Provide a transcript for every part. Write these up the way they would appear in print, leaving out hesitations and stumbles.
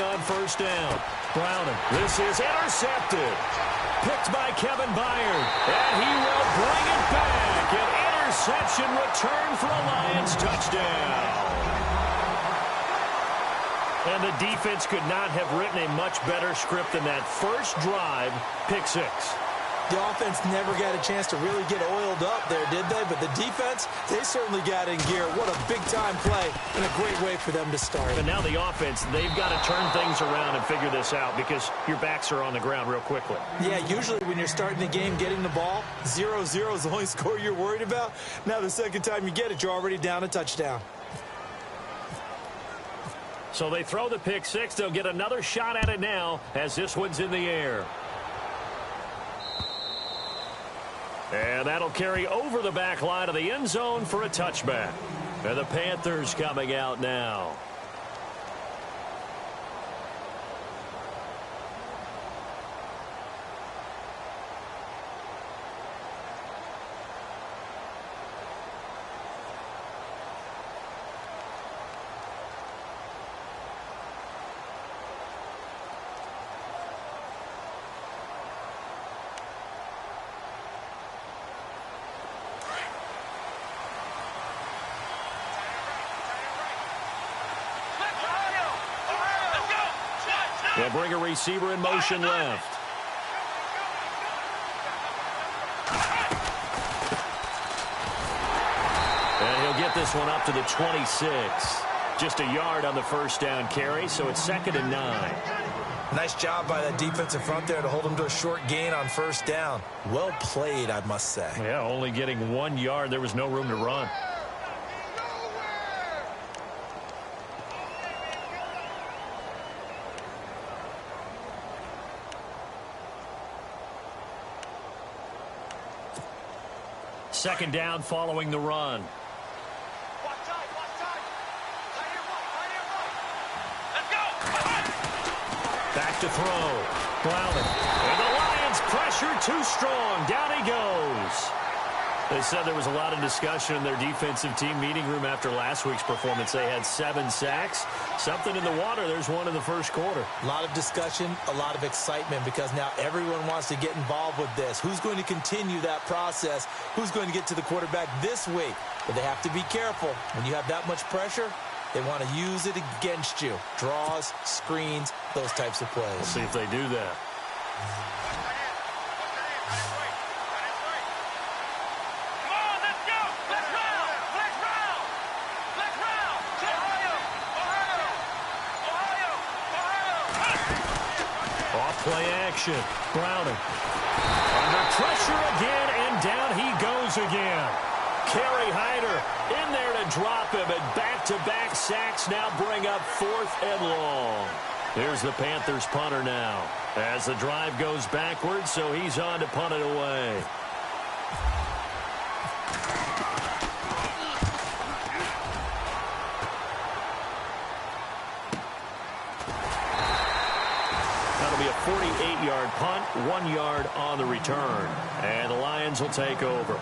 on first down. Browning. This is intercepted. Picked by Kevin Byard. And he will bring it back. An interception return for a Lions touchdown. And the defense could not have written a much better script than that first drive, pick six. The offense never got a chance to really get oiled up there, did they? But the defense, they certainly got in gear. What a big-time play and a great way for them to start. And now the offense, they've got to turn things around and figure this out because your backs are on the ground real quickly. Yeah, usually when you're starting the game, getting the ball, 0-0 is the only score you're worried about. Now the second time you get it, you're already down a touchdown. So they throw the pick six. They'll get another shot at it now as this one's in the air. And that'll carry over the back line of the end zone for a touchback. And the Panthers coming out now. They'll bring a receiver in motion left. And he'll get this one up to the 26. Just a yard on the first down carry, so it's 2nd and 9. Nice job by that defensive front there to hold him to a short gain on first down. Well played, I must say. Yeah, only getting 1 yard. There was no room to run. Second down following the run. Back to throw. Browning. And the Lions pressure too strong. Down he goes. They said there was a lot of discussion in their defensive team meeting room after last week's performance. They had 7 sacks. Something in the water. There's one in the first quarter. A lot of discussion, a lot of excitement because now everyone wants to get involved with this. Who's going to continue that process? Who's going to get to the quarterback this week? But they have to be careful. When you have that much pressure, they want to use it against you. Draws, screens, those types of plays. We'll see if they do that. Play action. Browning. Under pressure again, and down he goes again. Kerry Hyder in there to drop him, and back-to-back sacks now bring up 4th and long. Here's the Panthers punter now as the drive goes backwards, so he's on to punt it away. That'll be a 48-yard punt, 1 yard on the return. And the Lions will take over.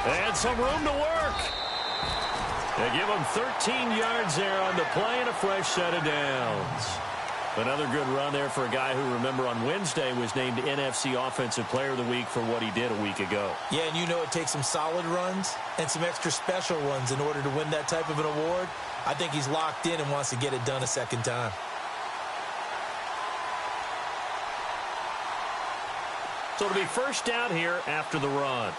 And some room to work. They give him 13 yards there on the play and a fresh set of downs. Another good run there for a guy who, remember, on Wednesday was named NFC Offensive Player of the Week for what he did a week ago. Yeah, and you know it takes some solid runs and some extra special ones in order to win that type of an award. I think he's locked in and wants to get it done a second time. So it'll be first down here after the run.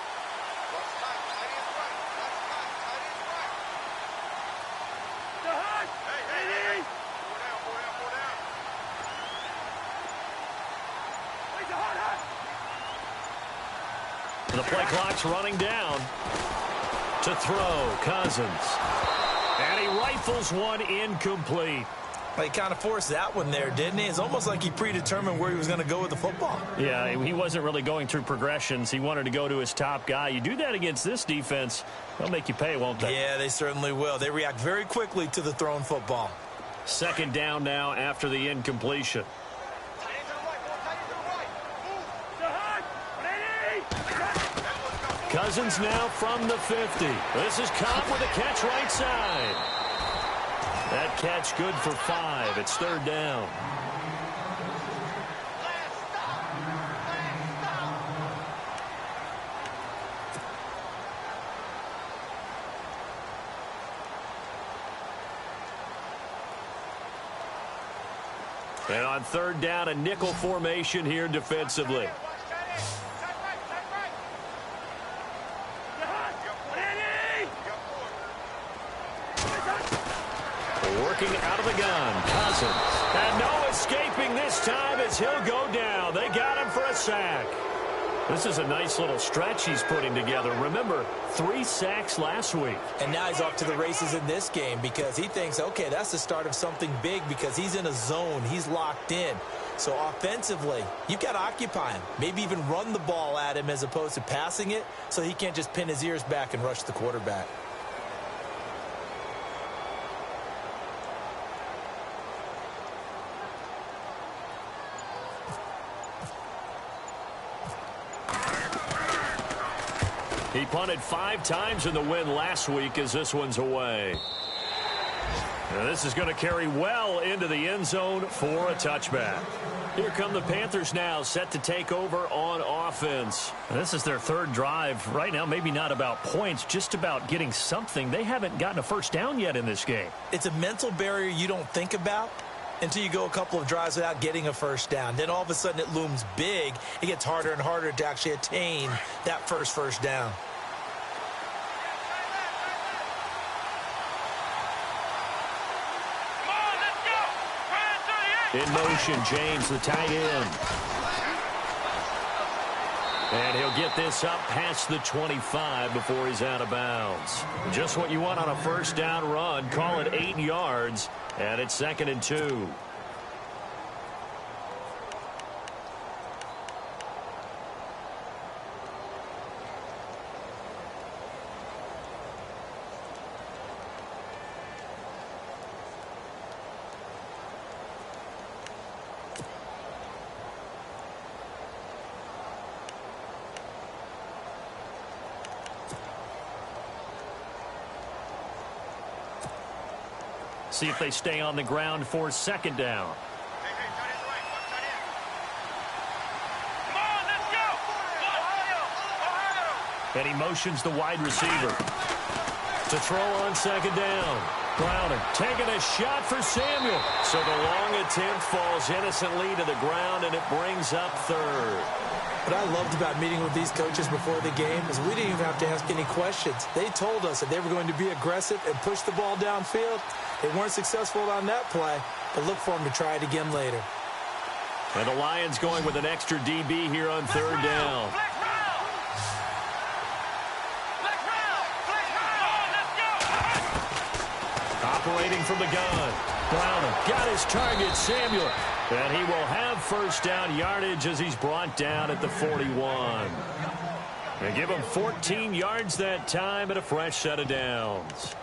The play clock's running down. To throw, Cousins. And he rifles one incomplete. He kind of forced that one there, didn't he? It's almost like he predetermined where he was going to go with the football. Yeah, he wasn't really going through progressions. He wanted to go to his top guy. You do that against this defense, they'll make you pay, won't they? Yeah, they certainly will. They react very quickly to the thrown football. Second down now after the incompletion. Cousins now from the 50. This is Cobb with a catch right side. That catch good for 5. It's third down. And on third down, a nickel formation here defensively. Working out of the gun, Cousins. And no escaping this time as he'll go down. They got him for a sack. This is a nice little stretch he's putting together. Remember, 3 sacks last week. And now he's off to the races in this game because he thinks, okay, that's the start of something big because he's in a zone. He's locked in. So offensively, you've got to occupy him. Maybe even run the ball at him as opposed to passing it so he can't just pin his ears back and rush the quarterback. He punted 5 times in the win last week as this one's away. Now this is going to carry well into the end zone for a touchback. Here come the Panthers now, set to take over on offense. This is their third drive. Right now, maybe not about points, just about getting something. They haven't gotten a first down yet in this game. It's a mental barrier you don't think about until you go a couple of drives without getting a first down. Then all of a sudden it looms big. It gets harder and harder to actually attain that first down. In motion, James, the tight end. And he'll get this up past the 25 before he's out of bounds. Just what you want on a first down run. Call it 8 yards, and it's 2nd and 2. See if they stay on the ground for 2nd down. And he motions the wide receiver to throw on 2nd down. Browning taking a shot for Samuel. So the long attempt falls innocently to the ground, and it brings up 3rd. What I loved about meeting with these coaches before the game is we didn't even have to ask any questions. They told us that they were going to be aggressive and push the ball downfield. They weren't successful on that play, but look for them to try it again later. And the Lions going with an extra DB here on 3rd down. Operating from the gun. Browning got his target, Samuel. And he will have first down yardage as he's brought down at the 41. They give him 14 yards that time and a fresh set of downs.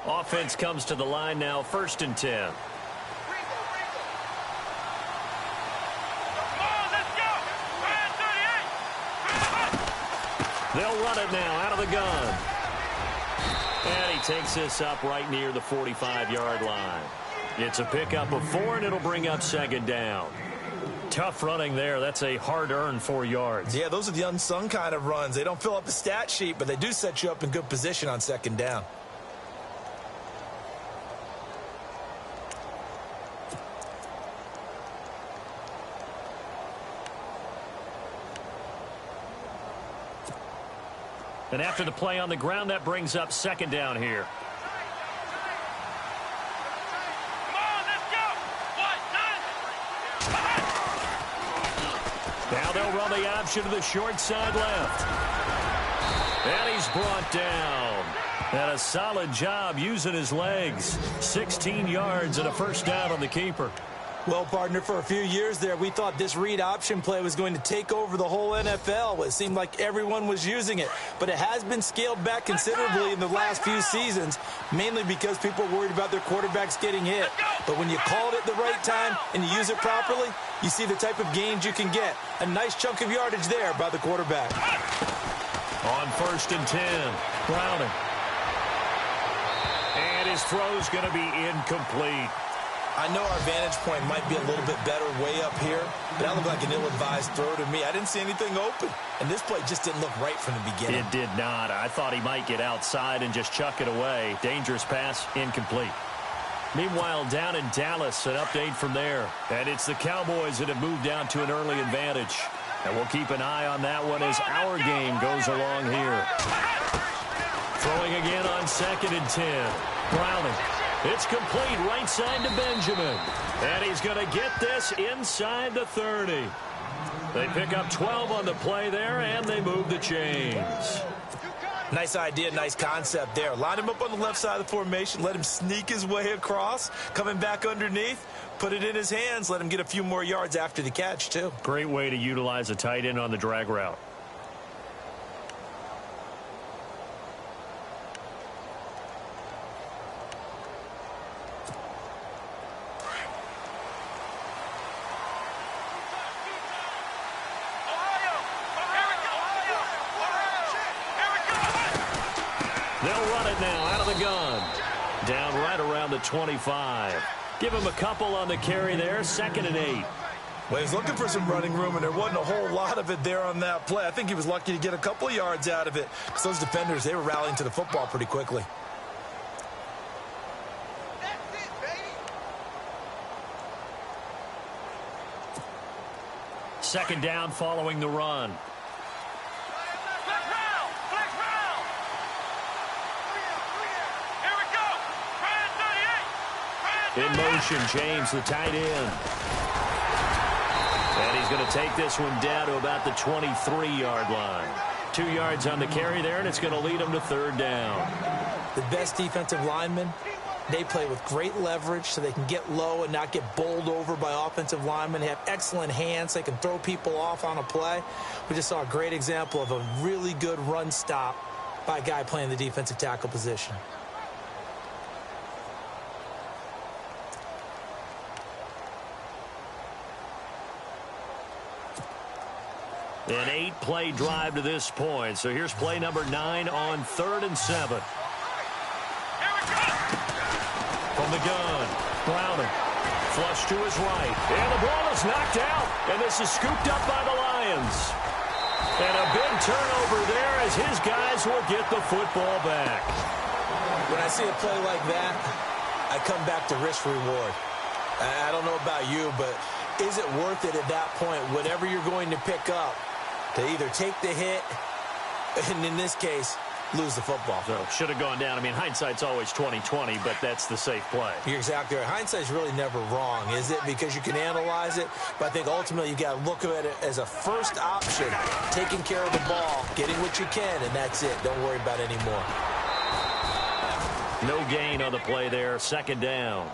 Offense comes to the line now, 1st and 10. They'll run it now out of the gun. And he takes this up right near the 45-yard line. It's a pickup of 4, and it'll bring up 2nd down. Tough running there. That's a hard-earned 4 yards. Yeah, those are the unsung kind of runs. They don't fill up the stat sheet, but they do set you up in good position on 2nd down. And after the play on the ground, that brings up second down here. Now they'll run the option to the short side left. And he's brought down. And a solid job using his legs. 16 yards and a first down on the keeper. Well, partner, for a few years there, we thought this read option play was going to take over the whole NFL. It seemed like everyone was using it. But it has been scaled back considerably in the last few seasons, mainly because people are worried about their quarterbacks getting hit. But when you call it at the right time and you use it properly, you see the type of gains you can get. A nice chunk of yardage there by the quarterback. On 1st and 10, Browning. And his throw's going to be incomplete. I know our vantage point might be a little bit better way up here, but that looked like an ill-advised throw to me. I didn't see anything open, and this play just didn't look right from the beginning. It did not. I thought he might get outside and just chuck it away. Dangerous pass, incomplete. Meanwhile, down in Dallas, an update from there. And it's the Cowboys that have moved down to an early advantage. And we'll keep an eye on that one as our game goes along here. Throwing again on 2nd and 10. Browning. It's complete right side to Benjamin. And he's going to get this inside the 30. They pick up 12 on the play there, and they move the chains. Nice idea, nice concept there. Line him up on the left side of the formation. Let him sneak his way across. Coming back underneath. Put it in his hands. Let him get a few more yards after the catch, too. Great way to utilize a tight end on the drag route. They'll run it now out of the gun. Down right around the 25. Give him a couple on the carry there. 2nd and 8. Well, he's looking for some running room, and there wasn't a whole lot of it there on that play. I think he was lucky to get a couple of yards out of it because those defenders, they were rallying to the football pretty quickly. That's it, baby. 2nd down following the run. In motion, James, the tight end. And he's going to take this one down to about the 23-yard line. 2 yards on the carry there, and it's going to lead him to 3rd down. The best defensive linemen, they play with great leverage so they can get low and not get bowled over by offensive linemen. They have excellent hands. They can throw people off on a play. We just saw a great example of a really good run stop by a guy playing the defensive tackle position. An 8-play drive to this point. So here's play number 9 on 3rd and 7. From the gun, Browning. Flush to his right. And the ball is knocked out. And this is scooped up by the Lions. And a big turnover there as his guys will get the football back. When I see a play like that, I come back to risk reward. I don't know about you, but is it worth it at that point, whatever you're going to pick up, to either take the hit and, in this case, lose the football? So should have gone down. I mean, hindsight's always 20/20, but that's the safe play. You're exactly right. Hindsight's really never wrong, is it? Because you can analyze it, but I think ultimately you got to look at it as a first option, taking care of the ball, getting what you can, and that's it. Don't worry about it anymore. No gain on the play there. 2nd down.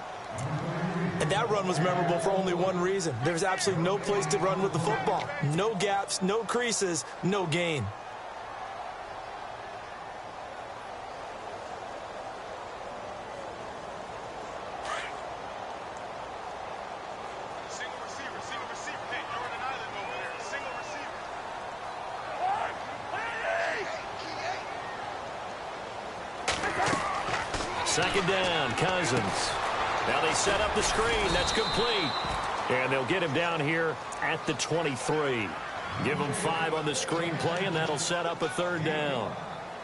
And that run was memorable for only one reason. There's absolutely no place to run with the football. No gaps, no creases, no gain. Single receiver. Hey, you're on an island over there. Single receiver. Second down, Cousins. Now they set up the screen. That's complete. And they'll get him down here at the 23. Give him 5 on the screen play, and that'll set up a 3rd down.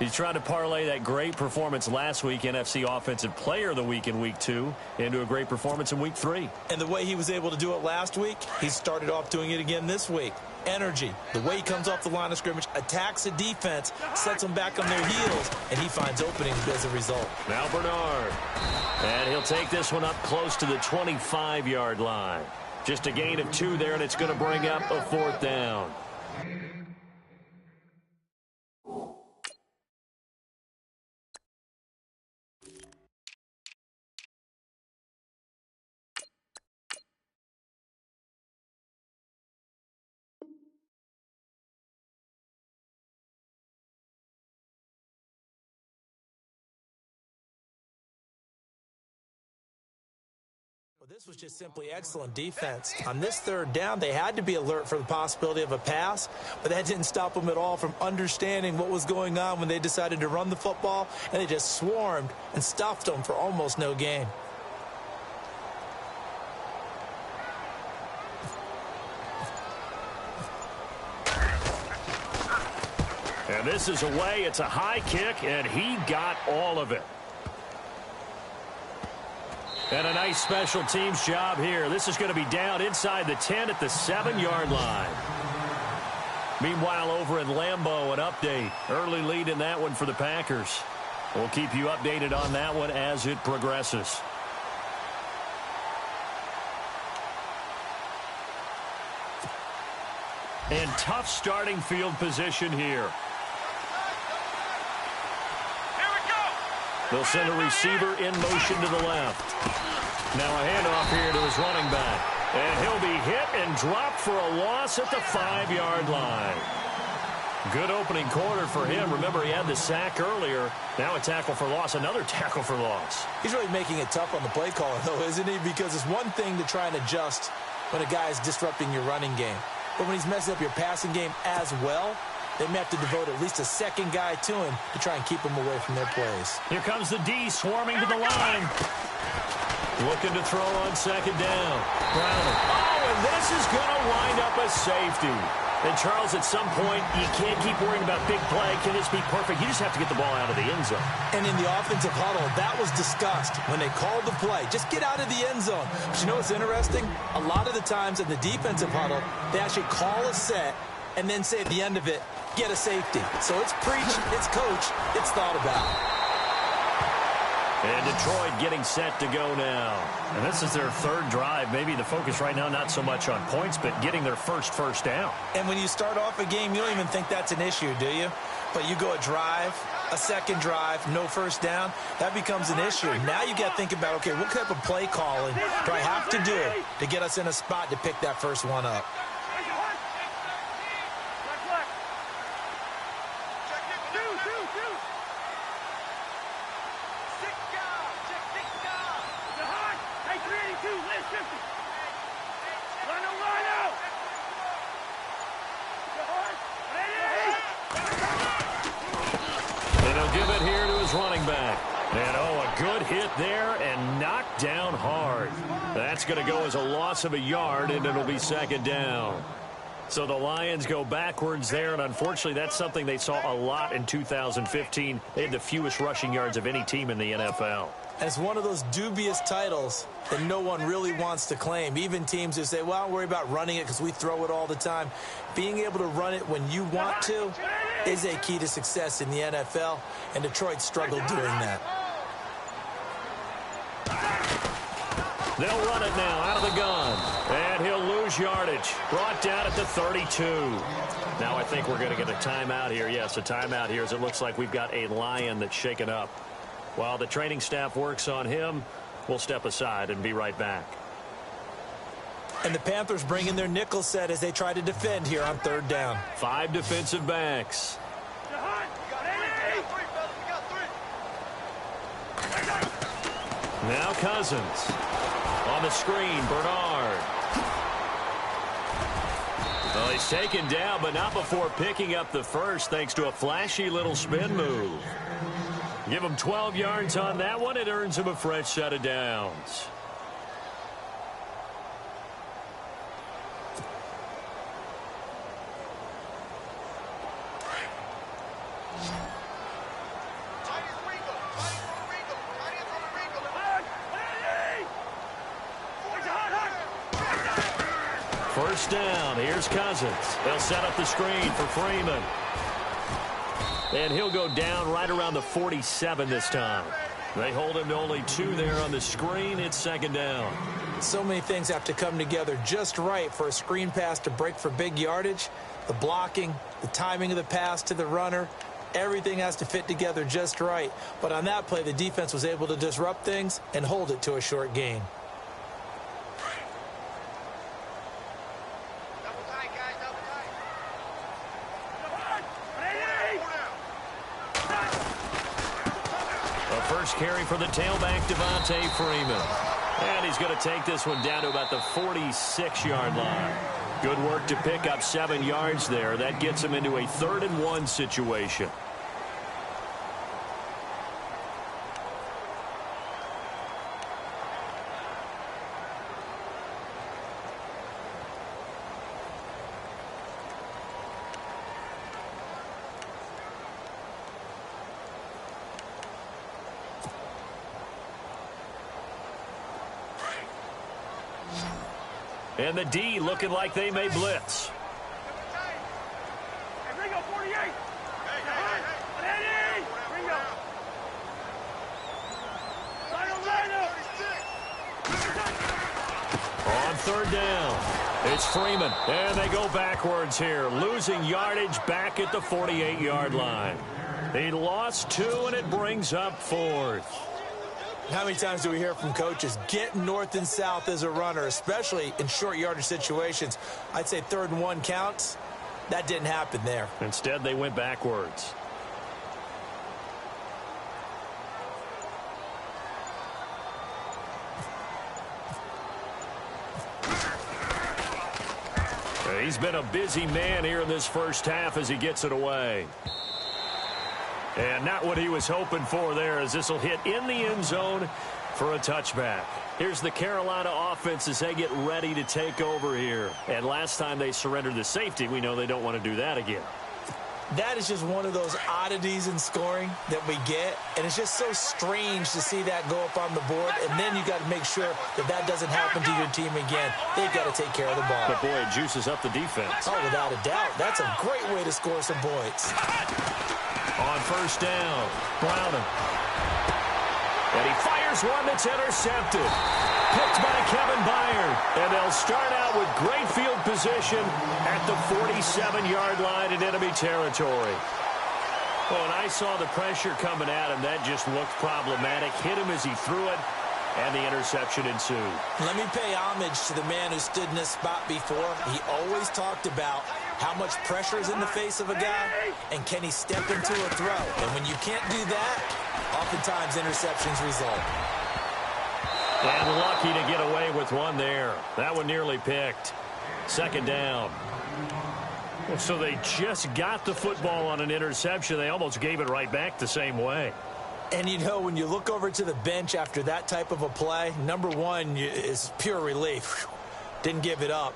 He's trying to parlay that great performance last week, NFC Offensive Player of the Week in Week 2, into a great performance in Week 3. And the way he was able to do it last week, he started off doing it again this week. energy. The way he comes off the line of scrimmage, attacks the defense, sets them back on their heels, and he finds openings as a result. Now Bernard. And he'll take this one up close to the 25-yard line. Just a gain of 2 there, and it's going to bring up a 4th down. Well, this was just simply excellent defense. On this 3rd down, they had to be alert for the possibility of a pass, but that didn't stop them at all from understanding what was going on when they decided to run the football, and they just swarmed and stuffed them for almost no gain. And this is away. It's a high kick, and he got all of it. And a nice special teams job here. This is going to be down inside the 10 at the 7-yard line. Meanwhile, over in Lambeau, an update. Early lead in that one for the Packers. We'll keep you updated on that one as it progresses. And tough starting field position here. They'll send a receiver in motion to the left. Now a handoff here to his running back. And he'll be hit and dropped for a loss at the 5-yard line. Good opening quarter for him. Remember, he had the sack earlier. Now a tackle for loss, another tackle for loss. He's really making it tough on the play caller, though, isn't he? Because it's one thing to try and adjust when a guy is disrupting your running game. But when he's messing up your passing game as well, they may have to devote at least a second guy to him to try and keep him away from their plays. Here comes the D swarming to the line. Looking to throw on 2nd down. Browning. Oh, and this is going to wind up a safety. And, Charles, at some point, you can't keep worrying about big play. Can this be perfect? You just have to get the ball out of the end zone. And in the offensive huddle, that was discussed when they called the play. Just get out of the end zone. But you know what's interesting? A lot of the times in the defensive huddle, they actually call a set and then say at the end of it, get a safety. So it's preached, it's coached, it's thought about. And Detroit getting set to go now. And this is their 3rd drive. Maybe the focus right now not so much on points, but getting their first down. And when you start off a game, you don't even think that's an issue, do you? But you go a drive, a 2nd drive, no 1st down, that becomes an issue. Now you got to think about, okay, what type of play calling do I have to do to get us in a spot to pick that first one up? Give it here to his running back. And, oh, a good hit there and knocked down hard. That's going to go as a loss of a yard, and it'll be 2nd down. So the Lions go backwards there, and unfortunately that's something they saw a lot in 2015. They had the fewest rushing yards of any team in the NFL. And it's one of those dubious titles that no one really wants to claim. Even teams who say, well, don't worry about running it because we throw it all the time. Being able to run it when you want to is a key to success in the NFL, and Detroit struggled doing that. They'll run it now out of the gun, and he'll lose yardage. Brought down at the 32. Now I think we're going to get a timeout here. Yes, a timeout here as it looks like we've got a Lion that's shaken up. While the training staff works on him, we'll step aside and be right back. And the Panthers bring in their nickel set as they try to defend here on 3rd down. 5 defensive backs. Now Cousins. On the screen, Bernard. Well, he's taken down, but not before picking up the first thanks to a flashy little spin move. Give him 12 yards on that one. It earns him a fresh set of downs. first down. Here's Cousins. They'll set up the screen for Freeman. And he'll go down right around the 47 this time. They hold him to only 2 there on the screen. It's second down. So many things have to come together just right for a screen pass to break for big yardage. The blocking, the timing of the pass to the runner, everything has to fit together just right. But on that play, the defense was able to disrupt things and hold it to a short gain. Double tight, guys, double tight. A first carry for the tailback, Devontae Freeman. And he's going to take this one down to about the 46-yard line. Good work to pick up 7 yards there. That gets him into a 3rd-and-1 situation. And the D looking like they may blitz. Hey, Ringo, 48. Hey. Ringo. On 3rd down, it's Freeman. And they go backwards here, losing yardage back at the 48-yard line. He lost 2, and it brings up 4th. How many times do we hear from coaches, get north and south as a runner, especially in short yardage situations? I'd say 3rd and 1 counts. That didn't happen there. Instead, they went backwards. He's been a busy man here in this first half as he gets it away. And not what he was hoping for there, as this will hit in the end zone for a touchback. Here's the Carolina offense as they get ready to take over here. And last time they surrendered the safety, we know they don't want to do that again. That is just one of those oddities in scoring that we get. And it's just so strange to see that go up on the board. And then you got to make sure that that doesn't happen to your team again. They've got to take care of the ball. But, boy, it juices up the defense. Oh, without a doubt. That's a great way to score some points. On first down, Browning. And he fires one that's intercepted. Picked by Kevin Byard. And they'll start out with great field position at the 47-yard line in enemy territory. Oh, and I saw the pressure coming at him. That just looked problematic. Hit him as he threw it, and the interception ensued. Let me pay homage to the man who stood in this spot before. He always talked about how much pressure is in the face of a guy, and can he step into a throw? And when you can't do that, oftentimes interceptions result. And lucky to get away with one there. That one nearly picked. Second down. So they just got the football on an interception. They almost gave it right back the same way. And, you know, when you look over to the bench after that type of a play, number one is pure relief. Didn't give it up.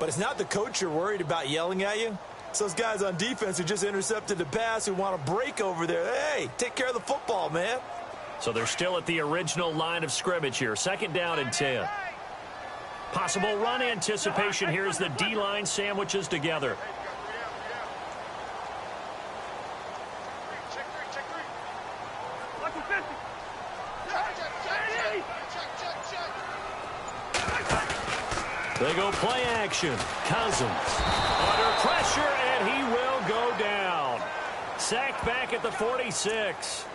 But it's not the coach you're worried about yelling at you. It's those guys on defense who just intercepted the pass who want to break over there. Hey, take care of the football, man. So they're still at the original line of scrimmage here. Second down and 10. Possible run anticipation here as the D-line sandwiches together. They go play action. Cousins under pressure, and he will go down. Sacked back at the 46.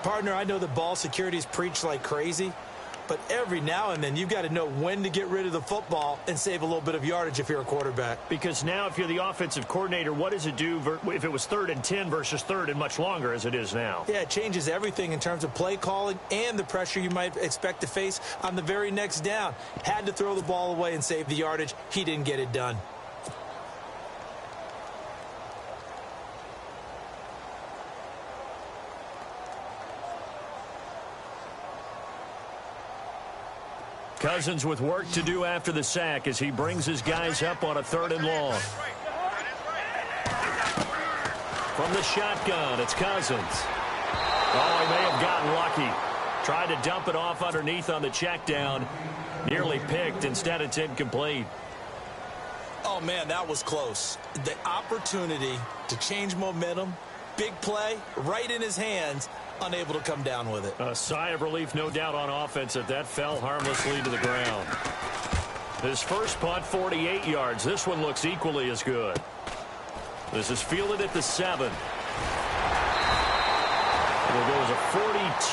Partner, I know the ball security is preached like crazy, but every now and then you've got to know when to get rid of the football and save a little bit of yardage if you're a quarterback. Because now if you're the offensive coordinator, what does it do if it was 3rd and 10 versus 3rd and much longer as it is now? Yeah, it changes everything in terms of play calling and the pressure you might expect to face on the very next down. Had to throw the ball away and save the yardage. He didn't get it done. Cousins with work to do after the sack as he brings his guys up on a 3rd and long. From the shotgun, it's Cousins. Oh, he may have gotten lucky. Tried to dump it off underneath on the check down. Nearly picked. Instead, it's incomplete. Oh, man, that was close. The opportunity to change momentum, big play, right in his hands, unable to come down with it. A sigh of relief, no doubt, on offense that fell harmlessly to the ground. His first punt, 48 yards. This one looks equally as good. This is fielded at the 7. It'll go as a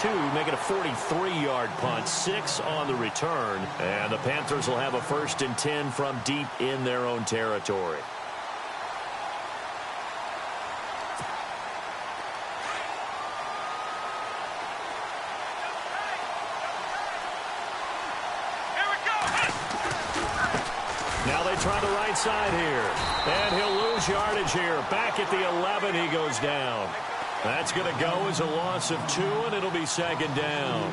42, make it a 43-yard punt. 6 on the return. And the Panthers will have a 1st and 10 from deep in their own territory. Now they try the right side here. And he'll lose yardage here. Back at the 11, he goes down. That's going to go as a loss of 2, and it'll be 2nd down.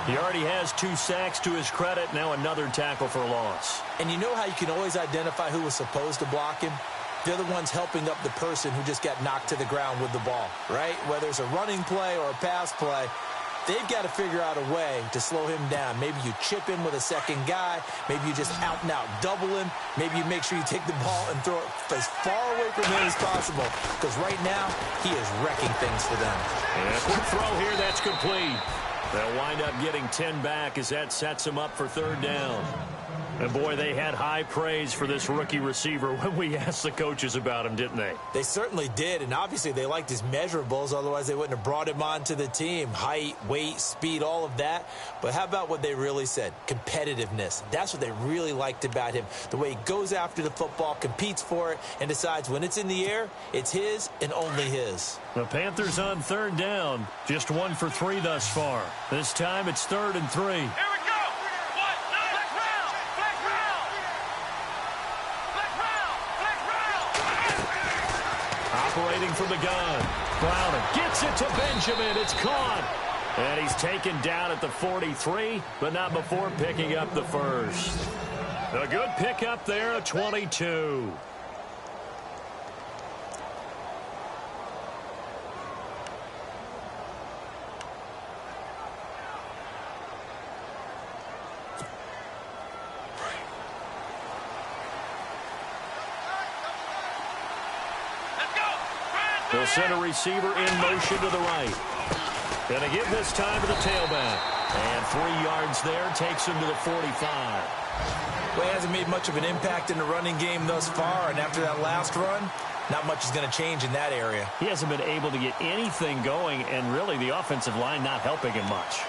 He already has 2 sacks to his credit. Now another tackle for loss. And you know how you can always identify who was supposed to block him? They're the ones helping up the person who just got knocked to the ground with the ball, right? Whether it's a running play or a pass play, they've got to figure out a way to slow him down. Maybe you chip him with a second guy. Maybe you just out-and-out double him. Maybe you make sure you take the ball and throw it as far away from him as possible. Because right now, he is wrecking things for them. And a quick throw here, that's complete. They'll wind up getting 10 back as that sets him up for 3rd down. And, boy, they had high praise for this rookie receiver when we asked the coaches about him, didn't they? They certainly did, and obviously they liked his measurables. Otherwise, they wouldn't have brought him onto the team. Height, weight, speed, all of that. But how about what they really said? Competitiveness. That's what they really liked about him. The way he goes after the football, competes for it, and decides when it's in the air, it's his and only his. The Panthers on 3rd down. Just 1 for 3 thus far. This time it's 3rd and 3. Here we go. Operating from the gun. Browning gets it to Benjamin. It's caught. And he's taken down at the 43, but not before picking up the 1st. A good pickup there at 22. They'll send a receiver in motion to the right. Gonna give this time to the tailback. And 3 yards there takes him to the 45. Well, he hasn't made much of an impact in the running game thus far, and after that last run, not much is going to change in that area. He hasn't been able to get anything going, and really the offensive line not helping him much.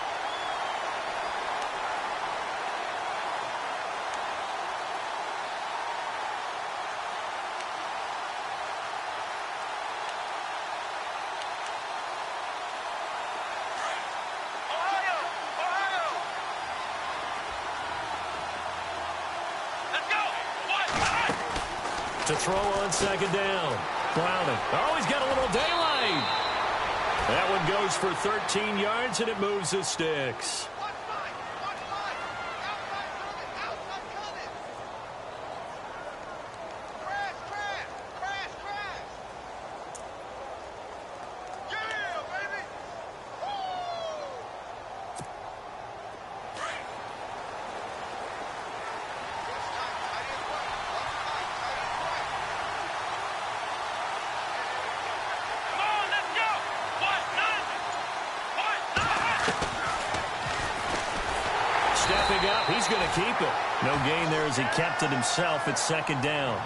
To throw on 2nd down. Browning. Oh, he's got a little daylight. That one goes for 13 yards, and it moves the sticks. Stepping up, he's going to keep it. No gain there as he kept it himself. It's 2nd down.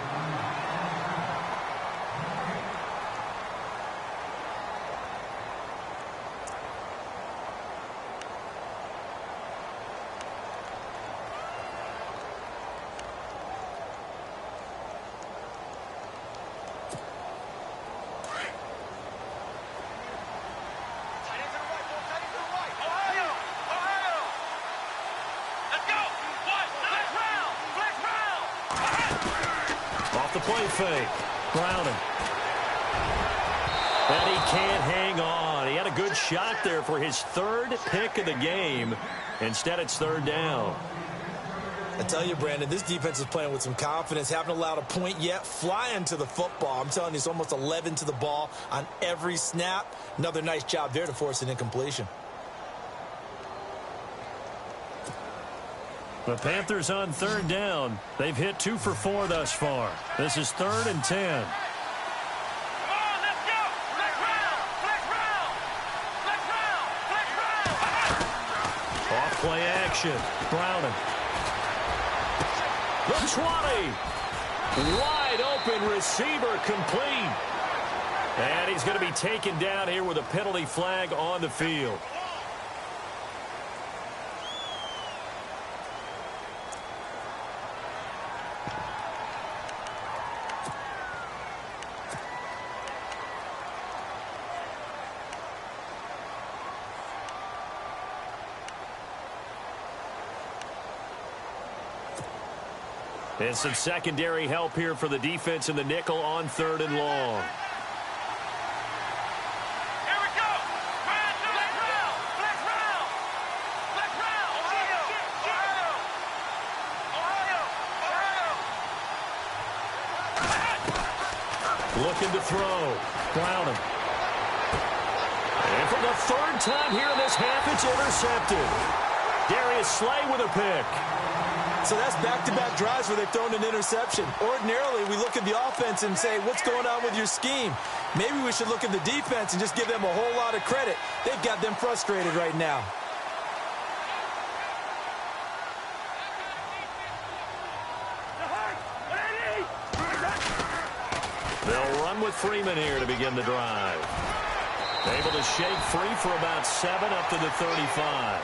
The play fake. Browning. And he can't hang on. He had a good shot there for his 3rd pick of the game. Instead, it's 3rd down. I tell you, Brandon, this defense is playing with some confidence. Haven't allowed a point yet. Flying to the football. I'm telling you, it's almost 11 to the ball on every snap. Another nice job there to force an incompletion. The Panthers on third down. They've hit 2 for 4 thus far. This is 3rd and 10. Off-play action. Browning. The 20. Wide open receiver complete. And he's going to be taken down here with a penalty flag on the field. And some secondary help here for the defense in the nickel on 3rd and long. Here we go. Black round. Ohio. Looking to throw. Browning. And for the 3rd time here in this half, it's intercepted. Darius Slay with a pick. So that's back-to-back drives where they've thrown an interception. Ordinarily, we look at the offense and say, what's going on with your scheme? Maybe we should look at the defense and just give them a whole lot of credit. They've got them frustrated right now. They'll run with Freeman here to begin the drive. Able to shake free for about 7 up to the 35.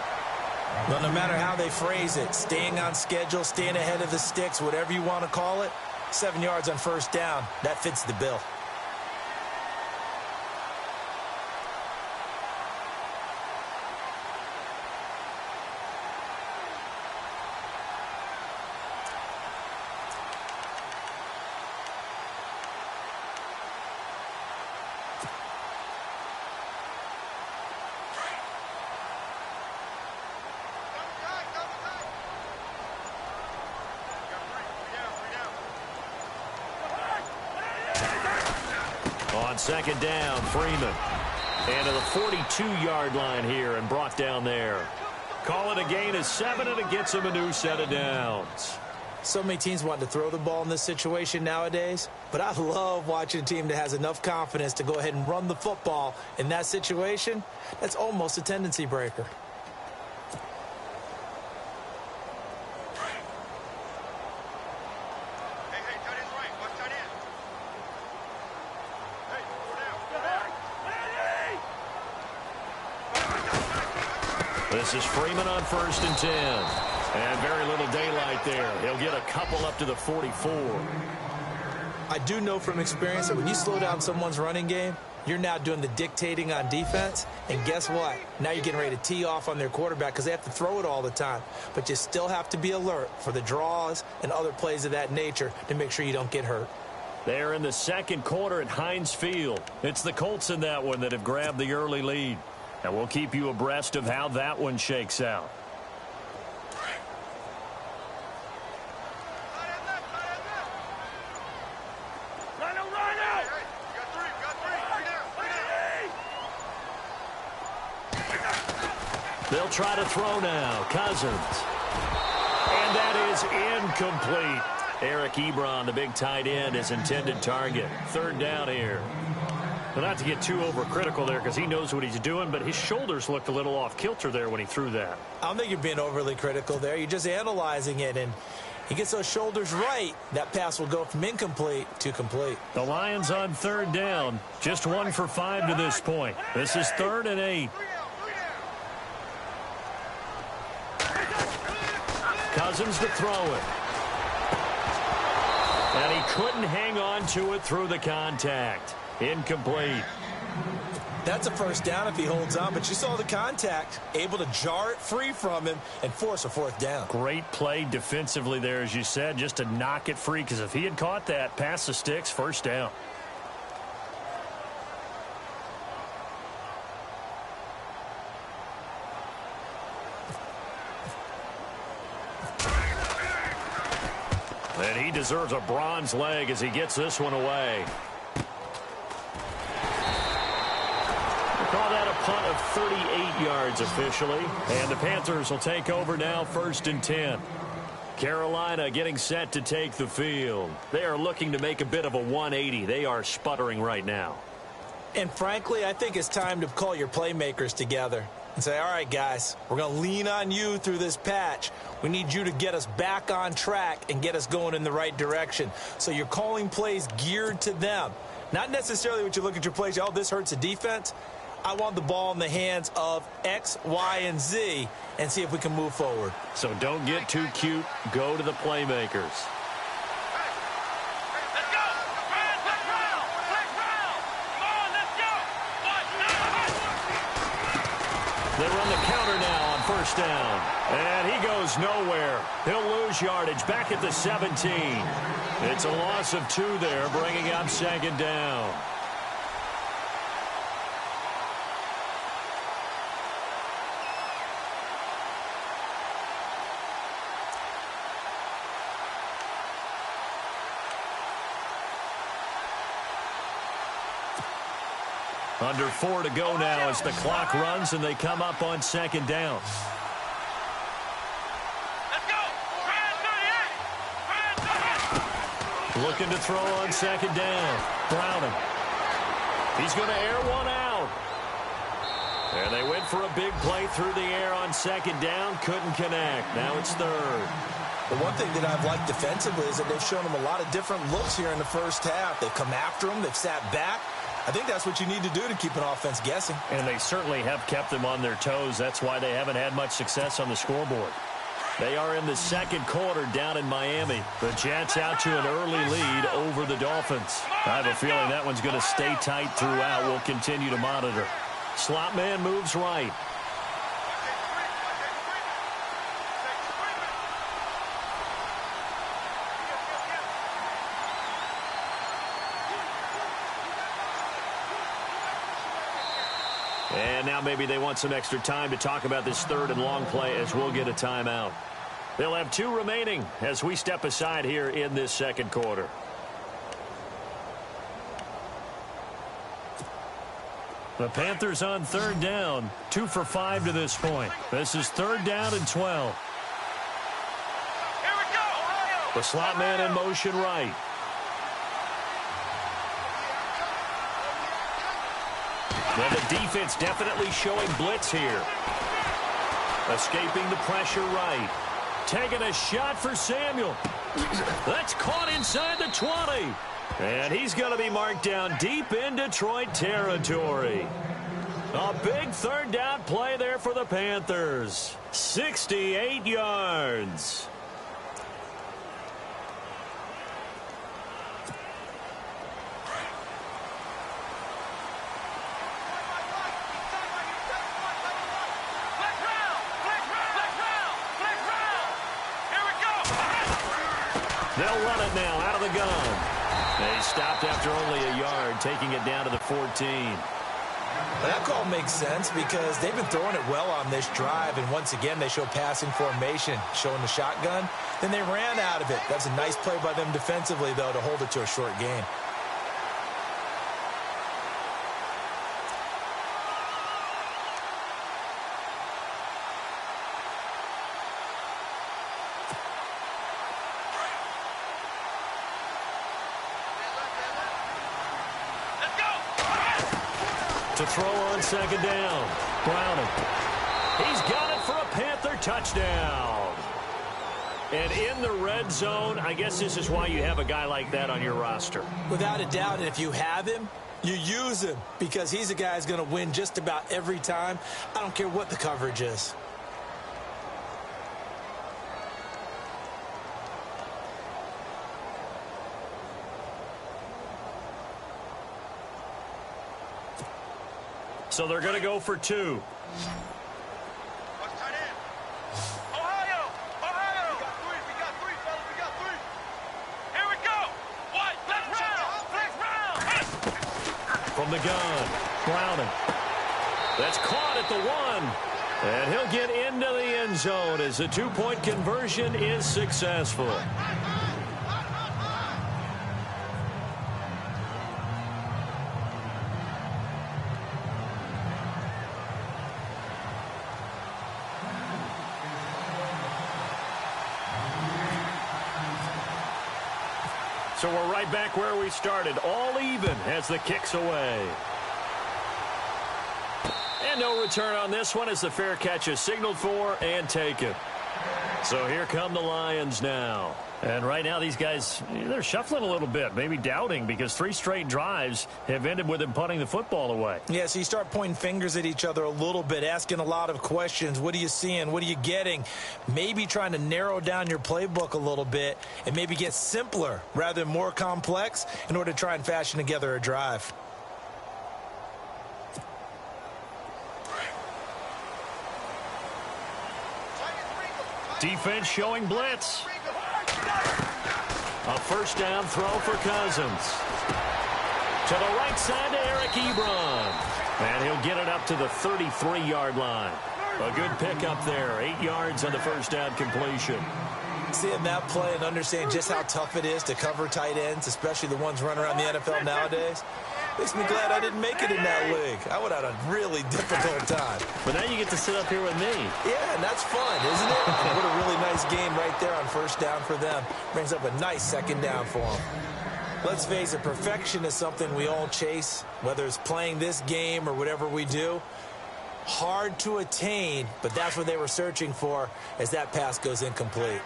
Well, no matter how they phrase it, staying on schedule, staying ahead of the sticks, whatever you want to call it, 7 yards on 1st down, that fits the bill. On 2nd down, Freeman. And to the 42-yard line here and brought down there. Call it a gain of 7, and it gets him a new set of downs. So many teams want to throw the ball in this situation nowadays, but I love watching a team that has enough confidence to go ahead and run the football in that situation. That's almost a tendency breaker. This is Freeman on 1st and 10. And very little daylight there. He'll get a couple up to the 44. I do know from experience that when you slow down someone's running game, you're now doing the dictating on defense. And guess what? Now you're getting ready to tee off on their quarterback because they have to throw it all the time. But you still have to be alert for the draws and other plays of that nature to make sure you don't get hurt. They're in the 2nd quarter at Heinz Field. It's the Colts in that one that have grabbed the early lead. And we'll keep you abreast of how that one shakes out. They'll try to throw now. Cousins. And that is incomplete. Eric Ebron, the big tight end, is intended target. 3rd down here. Well, not to get too overcritical there because he knows what he's doing, but his shoulders looked a little off kilter there when he threw that. I don't think you're being overly critical there. You're just analyzing it, and he gets those shoulders right. That pass will go from incomplete to complete. The Lions on 3rd down. Just 1 for 5 to this point. This is 3rd and 8. Cousins to throw it. And he couldn't hang on to it through the contact. Incomplete. That's a 1st down if he holds on, but you saw the contact, able to jar it free from him and force a 4th down. Great play defensively there, as you said, just to knock it free, because if he had caught that, past the sticks, 1st down. And he deserves a bronze leg as he gets this one away. Call that a punt of 38 yards officially. And the Panthers will take over now, 1st and 10. Carolina getting set to take the field. They are looking to make a bit of a 180. They are sputtering right now. And frankly, I think it's time to call your playmakers together and say, all right, guys, we're going to lean on you through this patch. We need you to get us back on track and get us going in the right direction. So you're calling plays geared to them. Not necessarily what you look at your plays, oh, this hurts the defense. I want the ball in the hands of X, Y, and Z and see if we can move forward. So don't get too cute. Go to the playmakers. They run the counter now on first down. And he goes nowhere. He'll lose yardage back at the 17. It's a loss of 2 there, bringing up second down. Under 4 to go now as the clock runs and they come up on second down. Let's go. Looking to throw on second down. Browning. He's going to air one out. And they went for a big play through the air on second down. Couldn't connect. Now it's third. The one thing that I've liked defensively is that they've shown them a lot of different looks here in the first half. They've come after them. They've sat back. I think that's what you need to do to keep an offense guessing. And they certainly have kept them on their toes. That's why they haven't had much success on the scoreboard. They are in the second quarter down in Miami. The Jets out to an early lead over the Dolphins. I have a feeling that one's going to stay tight throughout. We'll continue to monitor. Slot man moves right. And now maybe they want some extra time to talk about this third and long play as we'll get a timeout. They'll have 2 remaining as we step aside here in this second quarter. The Panthers on third down, 2 for 5 to this point. This is third down and 12. Here we go. The slot man in motion right. Well, the defense definitely showing blitz here. Escaping the pressure right. Taking a shot for Samuel. That's caught inside the 20. And he's going to be marked down deep in Detroit territory. A big third down play there for the Panthers. 68 yards. They'll run it now out of the gun. They stopped after only a yard, taking it down to the 14. That call makes sense because they've been throwing it well on this drive, and once again they show passing formation, showing the shotgun. Then they ran out of it. That's a nice play by them defensively, though, to hold it to a short gain. To throw on second down. Browning. He's got it for a Panther touchdown. And in the red zone, I guess this is why you have a guy like that on your roster. Without a doubt, and if you have him, you use him because he's a guy who's going to win just about every time. I don't care what the coverage is. So they're going to go for 2. What's tight end? Ohio! Ohio! We got three, fellas. We got 3. Here we go. White, left round. From the gun. Browning. That's caught at the 1. And he'll get into the end zone as the 2-point conversion is successful. So we're right back where we started, all even as the kick's away. And no return on this one as the fair catch is signaled for and taken. So here come the Lions now. And right now these guys, they're shuffling a little bit, maybe doubting, because 3 straight drives have ended with them punting the football away. Yeah, so you start pointing fingers at each other a little bit, asking a lot of questions. What are you seeing? What are you getting? Maybe trying to narrow down your playbook a little bit and maybe get simpler rather than more complex in order to try and fashion together a drive. Defense showing blitz. A first down throw for Cousins. To the right side to Eric Ebron. And he'll get it up to the 33-yard line. A good pickup there. 8 yards on the first down completion. Seeing that play and understand just how tough it is to cover tight ends, especially the ones running around the NFL nowadays, makes me glad I didn't make it in that league. I would have had a really difficult time. But now you get to sit up here with me. Yeah, and that's fun, isn't it? What a really nice game right there on first down for them. Brings up a nice second down for them. Let's face it, perfection is something we all chase, whether it's playing this game or whatever we do. Hard to attain, but that's what they were searching for as that pass goes incomplete.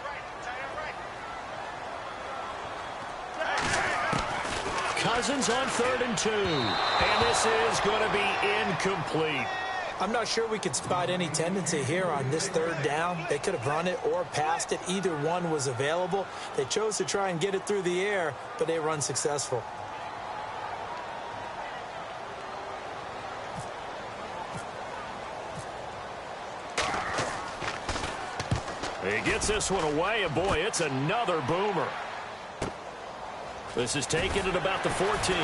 Cousins on 3rd and 2. And this is going to be incomplete. I'm not sure we could spot any tendency here on this 3rd down. They could have run it or passed it. Either one was available. They chose to try and get it through the air, but they run successful. He gets this one away, and boy, it's another boomer. This is taken at about the 14.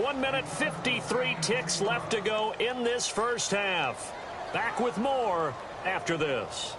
1 minute 53 ticks left to go in this first half. Back with more after this.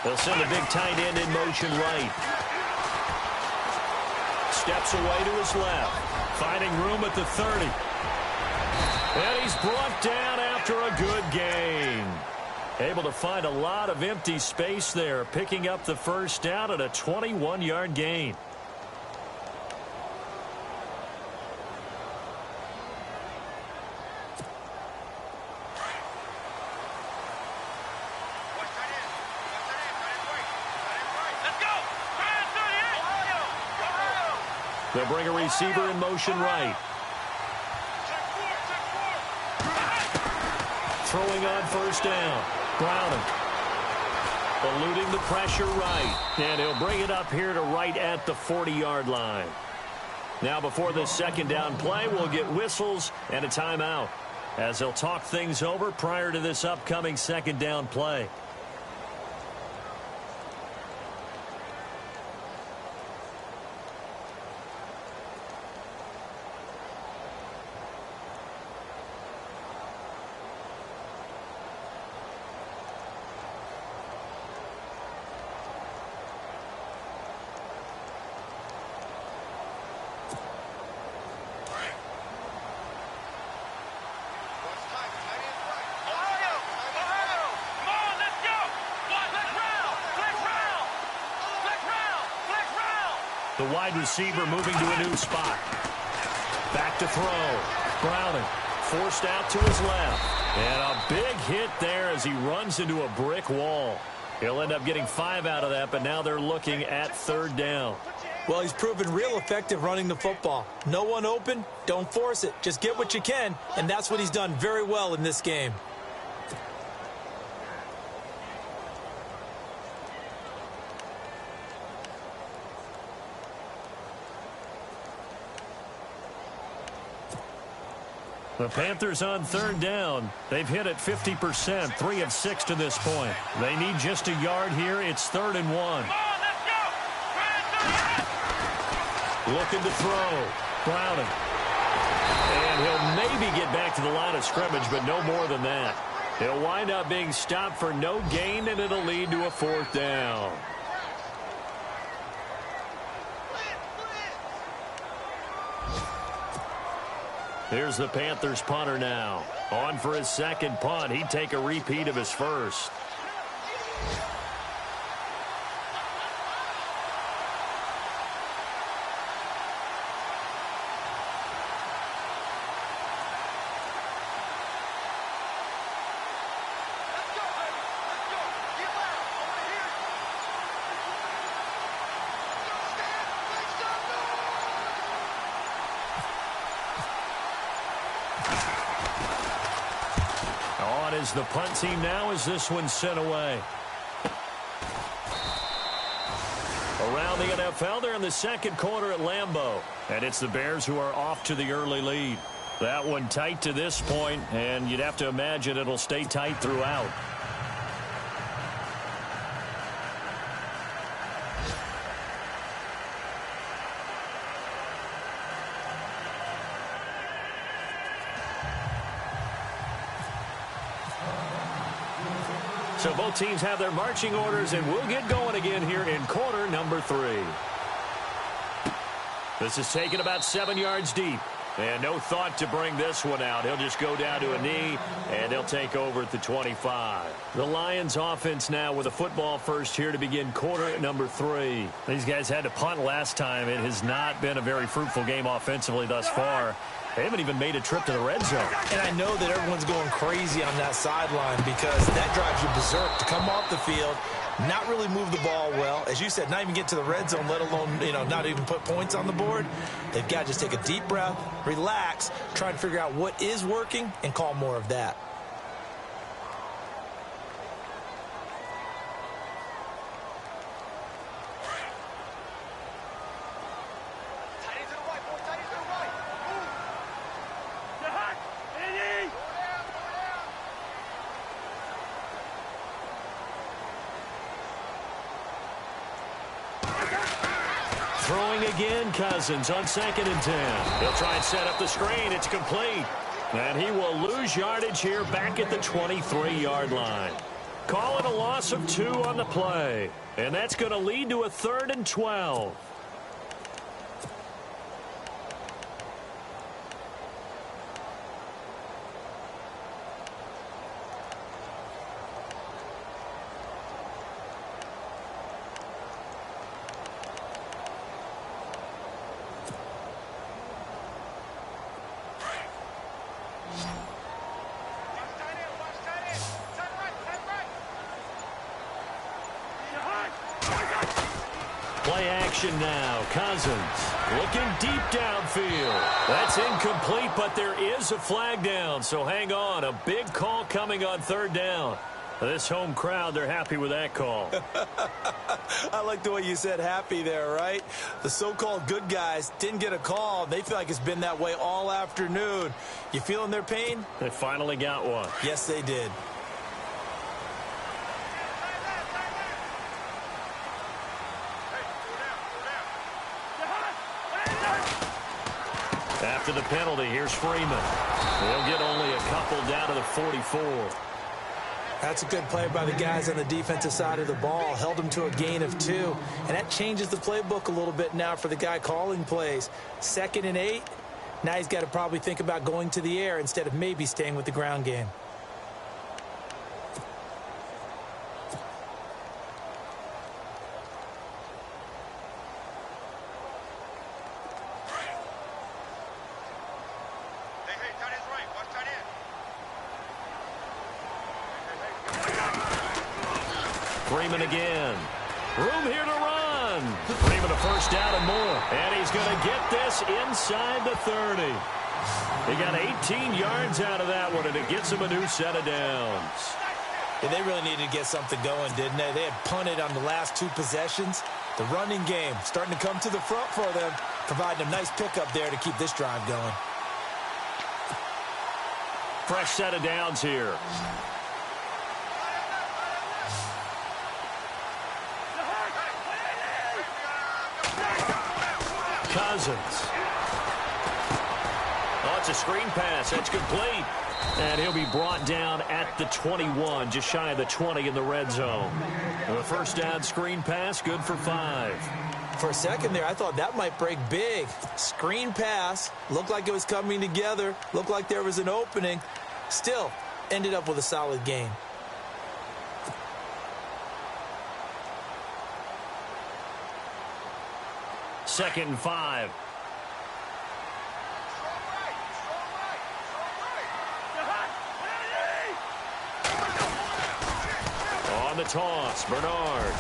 They'll send a big tight end in motion right. Steps away to his left. Finding room at the 30. And he's brought down after a good gain. Able to find a lot of empty space there, picking up the first down at a 21-yard gain. They'll bring a receiver in motion right. Throwing on first down. Browning. Eluding the pressure right. And he'll bring it up here to right at the 40-yard line. Now before this second down play, we'll get whistles and a timeout as they'll talk things over prior to this upcoming second down play. The wide receiver moving to a new spot. Back to throw. Browning forced out to his left. And a big hit there as he runs into a brick wall. He'll end up getting 5 out of that, but now they're looking at third down. Well, he's proven real effective running the football. No one open, don't force it. Just get what you can, and that's what he's done very well in this game. The Panthers on third down. They've hit it 50%, 3 of 6 to this point. They need just a yard here. It's 3rd and 1. Come on, let's go. Looking to throw. Browning. And he'll maybe get back to the line of scrimmage, but no more than that. He'll wind up being stopped for no gain, and it'll lead to a 4th down. Here's the Panthers punter now. On for his second punt. He'd take a repeat of his first. Is the punt team now as this one's sent away. Around the NFL, they're in the second quarter at Lambeau. And it's the Bears who are off to the early lead. That one tight to this point, and you'd have to imagine it'll stay tight throughout. So both teams have their marching orders, and we'll get going again here in quarter number 3. This is taken about 7 yards deep. And no thought to bring this one out. He'll just go down to a knee, and they'll take over at the 25. The Lions offense now with a football first here to begin quarter number 3. These guys had to punt last time. It has not been a very fruitful game offensively thus far. They haven't even made a trip to the red zone. And I know that everyone's going crazy on that sideline because that drives you berserk to come off the field, not really move the ball well. As you said, not even get to the red zone, let alone, not even put points on the board. They've got to just take a deep breath, relax, try and figure out what is working and call more of that. Throwing again, Cousins on 2nd and 10. He'll try and set up the screen. It's complete. And he will lose yardage here back at the 23-yard line. Call it a loss of 2 on the play. And that's going to lead to a 3rd and 12. Play action now. Cousins looking deep downfield. That's incomplete, but there is a flag down, so hang on. A big call coming on 3rd down. This home crowd, they're happy with that call. I like the way you said happy there, right? The so-called good guys didn't get a call. They feel like it's been that way all afternoon. You feeling their pain? They finally got one. Yes, they did. After the penalty, here's Freeman. They'll get only a couple down to the 44. That's a good play by the guys on the defensive side of the ball. Held them to a gain of 2. And that changes the playbook a little bit now for the guy calling plays. 2nd and 8. Now he's got to probably think about going to the air instead of maybe staying with the ground game. Freeman again. Room here to run. Freeman a first down and more. And he's going to get this inside the 30. He got 18 yards out of that one, and it gets him a new set of downs. Yeah, they really needed to get something going, didn't they? They had punted on the last 2 possessions. The running game starting to come to the front for them, providing a nice pickup there to keep this drive going. fresh set of downs here. Cousins. Oh, it's a screen pass. That's complete. And he'll be brought down at the 21, just shy of the 20 in the red zone. The first down screen pass, good for 5. For a second there, I thought that might break big. Screen pass. Looked like it was coming together. Looked like there was an opening. Still, ended up with a solid gain. Second and 5. On the toss, Bernard.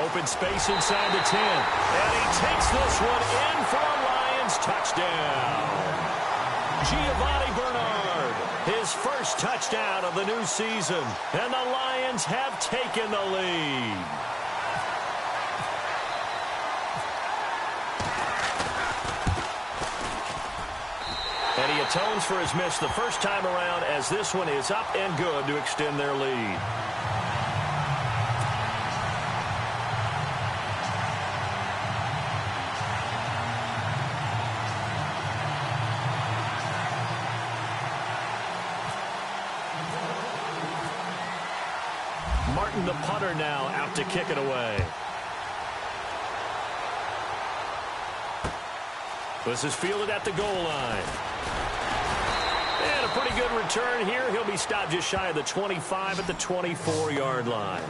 Open space inside the 10. And he takes this one in for a Lions touchdown. Giovanni Bernard, his first touchdown of the new season. And the Lions have taken the lead. And he atones for his miss the first time around as this one is up and good to extend their lead. Martin, the punter, now out to kick it away. This is fielded at the goal line. And a pretty good return here. He'll be stopped just shy of the 25 at the 24-yard line.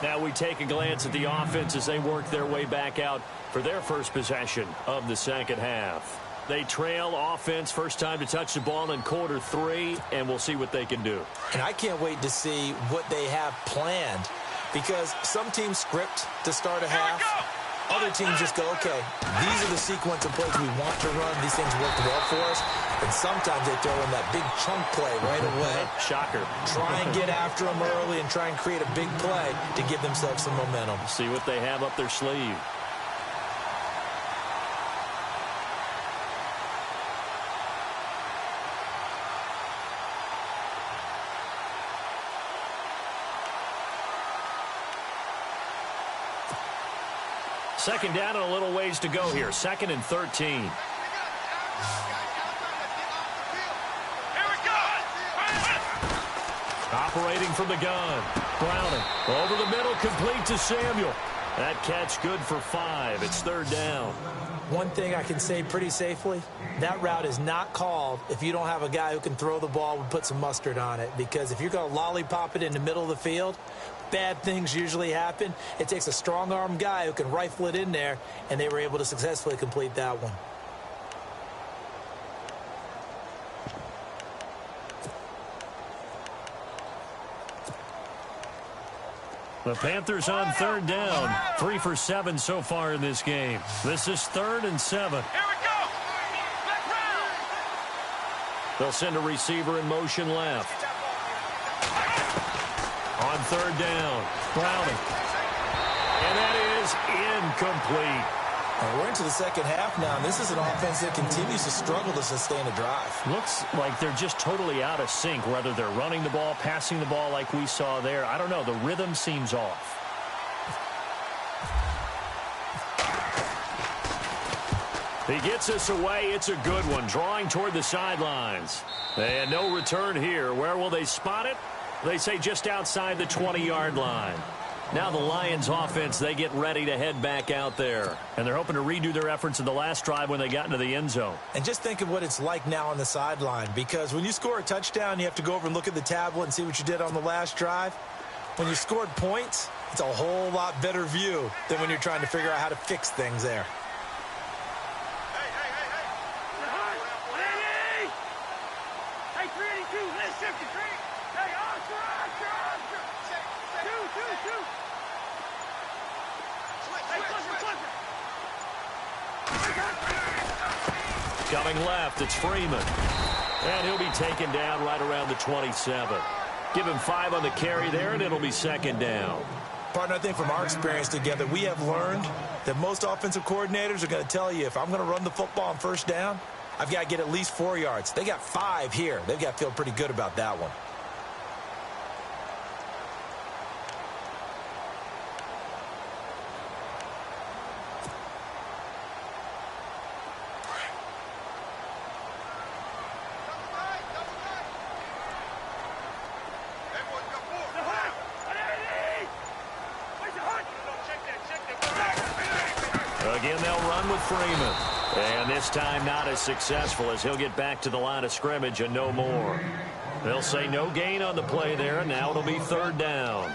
Now we take a glance at the offense as they work their way back out for their first possession of the second half. They trail offense, first time to touch the ball in quarter 3, and we'll see what they can do. And I can't wait to see what they have planned, because some teams script to start a half. Other teams just go, okay, these are the sequence of plays we want to run. These things work well for us. And sometimes they throw in that big chunk play right away. Shocker. Try and get after them early and try and create a big play to give themselves some momentum. See what they have up their sleeve. Second down and a little ways to go here. Second and 13. Operating from the gun. Browning. Over the middle, complete to Samuel. That catch good for 5. It's third down. One thing I can say pretty safely, that route is not called if you don't have a guy who can throw the ball and put some mustard on it. Because if you're going to lollipop it in the middle of the field, bad things usually happen. It takes a strong-arm guy who can rifle it in there, and they were able to successfully complete that one. The Panthers on third down. 3 for 7 so far in this game. This is 3rd and 7. Here we go. Back round. They'll send a receiver in motion left. On third down, Browning. And that is incomplete. We're into the second half now, and this is an offense that continues to struggle to sustain a drive. Looks like they're just totally out of sync, whether they're running the ball, passing the ball like we saw there. I don't know. The rhythm seems off. He gets us away. It's a good one, drawing toward the sidelines. And no return here. Where will they spot it? They say just outside the 20-yard line. Now the Lions offense, they get ready to head back out there. And they're hoping to redo their efforts in the last drive when they got into the end zone. And just think of what it's like now on the sideline, because when you score a touchdown, you have to go over and look at the tablet and see what you did on the last drive. When you scored points, it's a whole lot better view than when you're trying to figure out how to fix things there. Hey, 382, let's shift the tree. Hey, Oscar. Two. Hey, Clifford. Coming left, it's Freeman. And he'll be taken down right around the 27. Give him 5 on the carry there, and it'll be second down. Partner, I think from our experience together, we have learned that most offensive coordinators are going to tell you, if I'm going to run the football on first down, I've got to get at least 4 yards. They got 5 here. They've got to feel pretty good about that one. Again, they'll run with Freeman. And this time not as successful as he'll get back to the line of scrimmage and no more. They'll say no gain on the play there, and now it'll be 3rd down.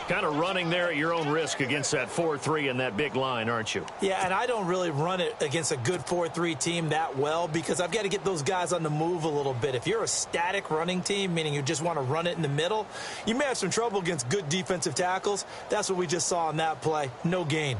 Kind of running there at your own risk against that 4-3 and that big line, aren't you? Yeah, and I don't really run it against a good 4-3 team that well because I've got to get those guys on the move a little bit. If you're a static running team, meaning you just want to run it in the middle, you may have some trouble against good defensive tackles. That's what we just saw on that play. No gain.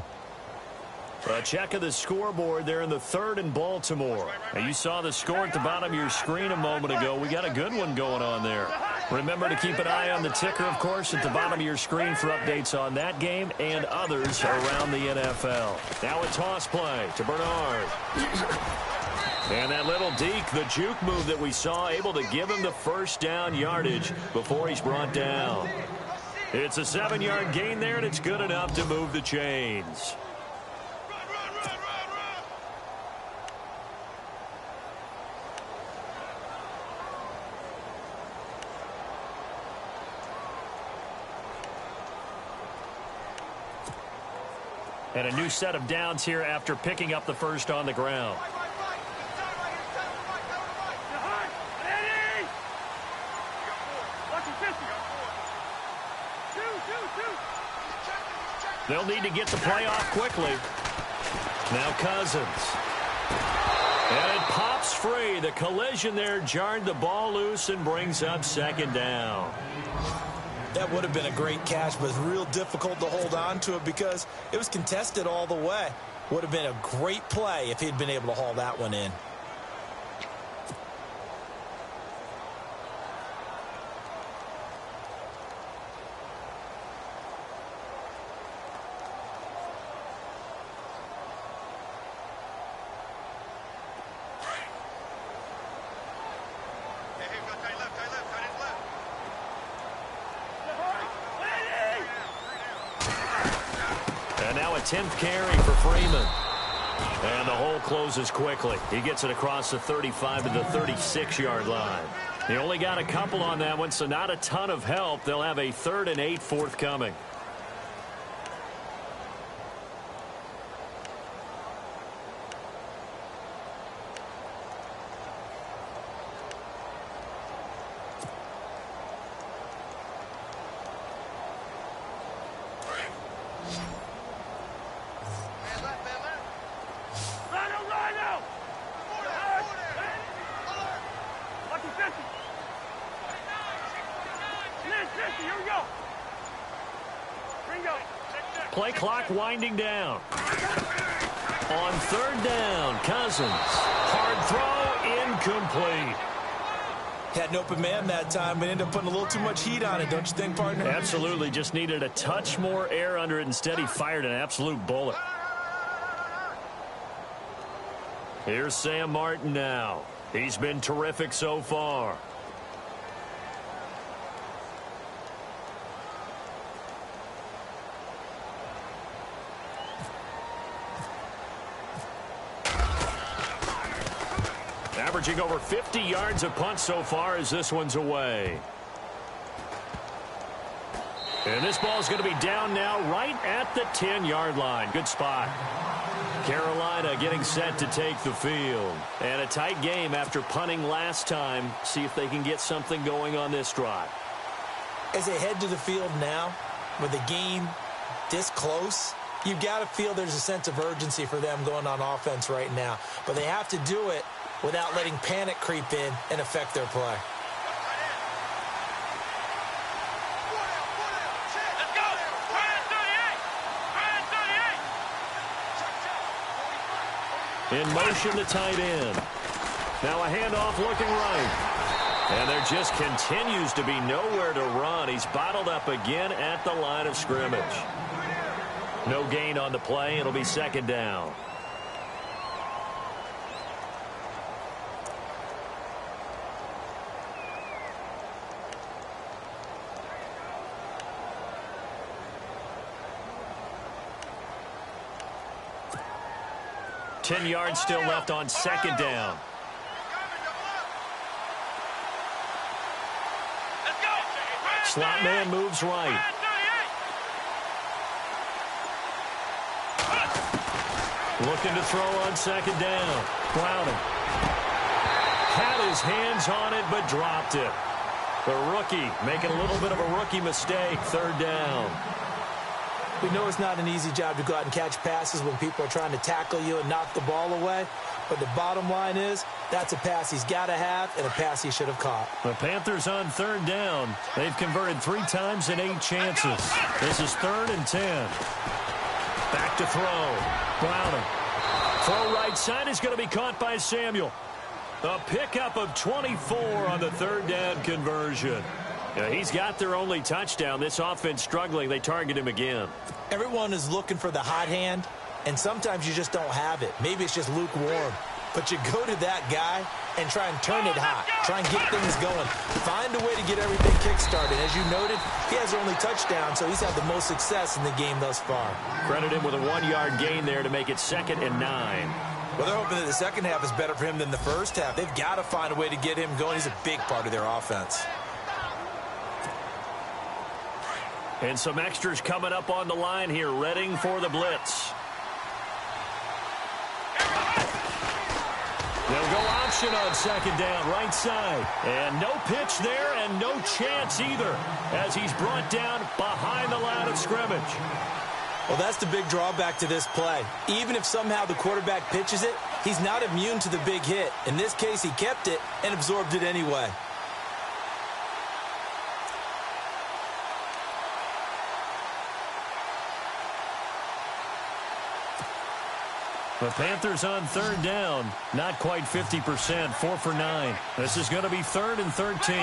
A check of the scoreboard there in the 3rd and Baltimore. Now, you saw the score at the bottom of your screen a moment ago. We got a good one going on there. Remember to keep an eye on the ticker, of course, at the bottom of your screen for updates on that game and others around the NFL. Now a toss play to Bernard. And that little deke, the juke move that we saw, able to give him the 1st down yardage before he's brought down. It's a 7-yard gain there, and it's good enough to move the chains. And a new set of downs here after picking up the 1st on the ground. They'll need to get the play off quickly. Now Cousins. And it pops free. The collision there jarred the ball loose and brings up 2nd down. That would have been a great catch, but it's real difficult to hold on to it because it was contested all the way. Would have been a great play if he'd been able to haul that one in. And now a 10th carry for Freeman. And the hole closes quickly. He gets it across the 35 to the 36-yard line. He only got a couple on that one, so not a ton of help. They'll have a 3rd and 8 forthcoming. Play clock winding down. On 3rd down, Cousins. Hard throw, incomplete. Had an open man that time, but ended up putting a little too much heat on it, don't you think, partner? Absolutely. Just needed a touch more air under it. Instead, he fired an absolute bullet. Here's Sam Martin now. He's been terrific so far. Averaging over 50 yards a punt so far as this one's away. And this ball's going to be down now right at the 10-yard line. Good spot. Carolina getting set to take the field. And a tight game after punting last time. See if they can get something going on this drive. As they head to the field now, with the game this close, you've got to feel there's a sense of urgency for them going on offense right now. But they have to do it without letting panic creep in and affect their play. In motion, the tight end. Now a handoff looking right. And there just continues to be nowhere to run. He's bottled up again at the line of scrimmage. No gain on the play. It'll be 2nd down. 10 yards still left on second down. Let's go. Slot man moves right. Looking to throw on second down. Browning. Had his hands on it, but dropped it. The rookie making a little bit of a rookie mistake. Third down. We know it's not an easy job to go out and catch passes when people are trying to tackle you and knock the ball away. But the bottom line is, that's a pass he's got to have and a pass he should have caught. The Panthers on third down. They've converted 3 times in 8 chances. This is 3rd and 10. Back to throw. Browning. Throw right side is going to be caught by Samuel. A pickup of 24 on the third down conversion. Yeah, he's got their only touchdown. This offense struggling. They target him again. Everyone is looking for the hot hand, and sometimes you just don't have it. Maybe it's just lukewarm. But you go to that guy and try and turn it hot. Try and get things going. Find a way to get everything kick-started. As you noted, he has their only touchdown, so he's had the most success in the game thus far. Credit him with a 1-yard gain there to make it 2nd and 9. Well, they're hoping that the second half is better for him than the first half. They've got to find a way to get him going. He's a big part of their offense. And some extras coming up on the line here, readying for the blitz. They'll go option on second down, right side. And no pitch there and no chance either as he's brought down behind the line of scrimmage. Well, that's the big drawback to this play. Even if somehow the quarterback pitches it, he's not immune to the big hit. In this case, he kept it and absorbed it anyway. The Panthers on third down, not quite 50%, 4 for 9. This is going to be 3rd and 13.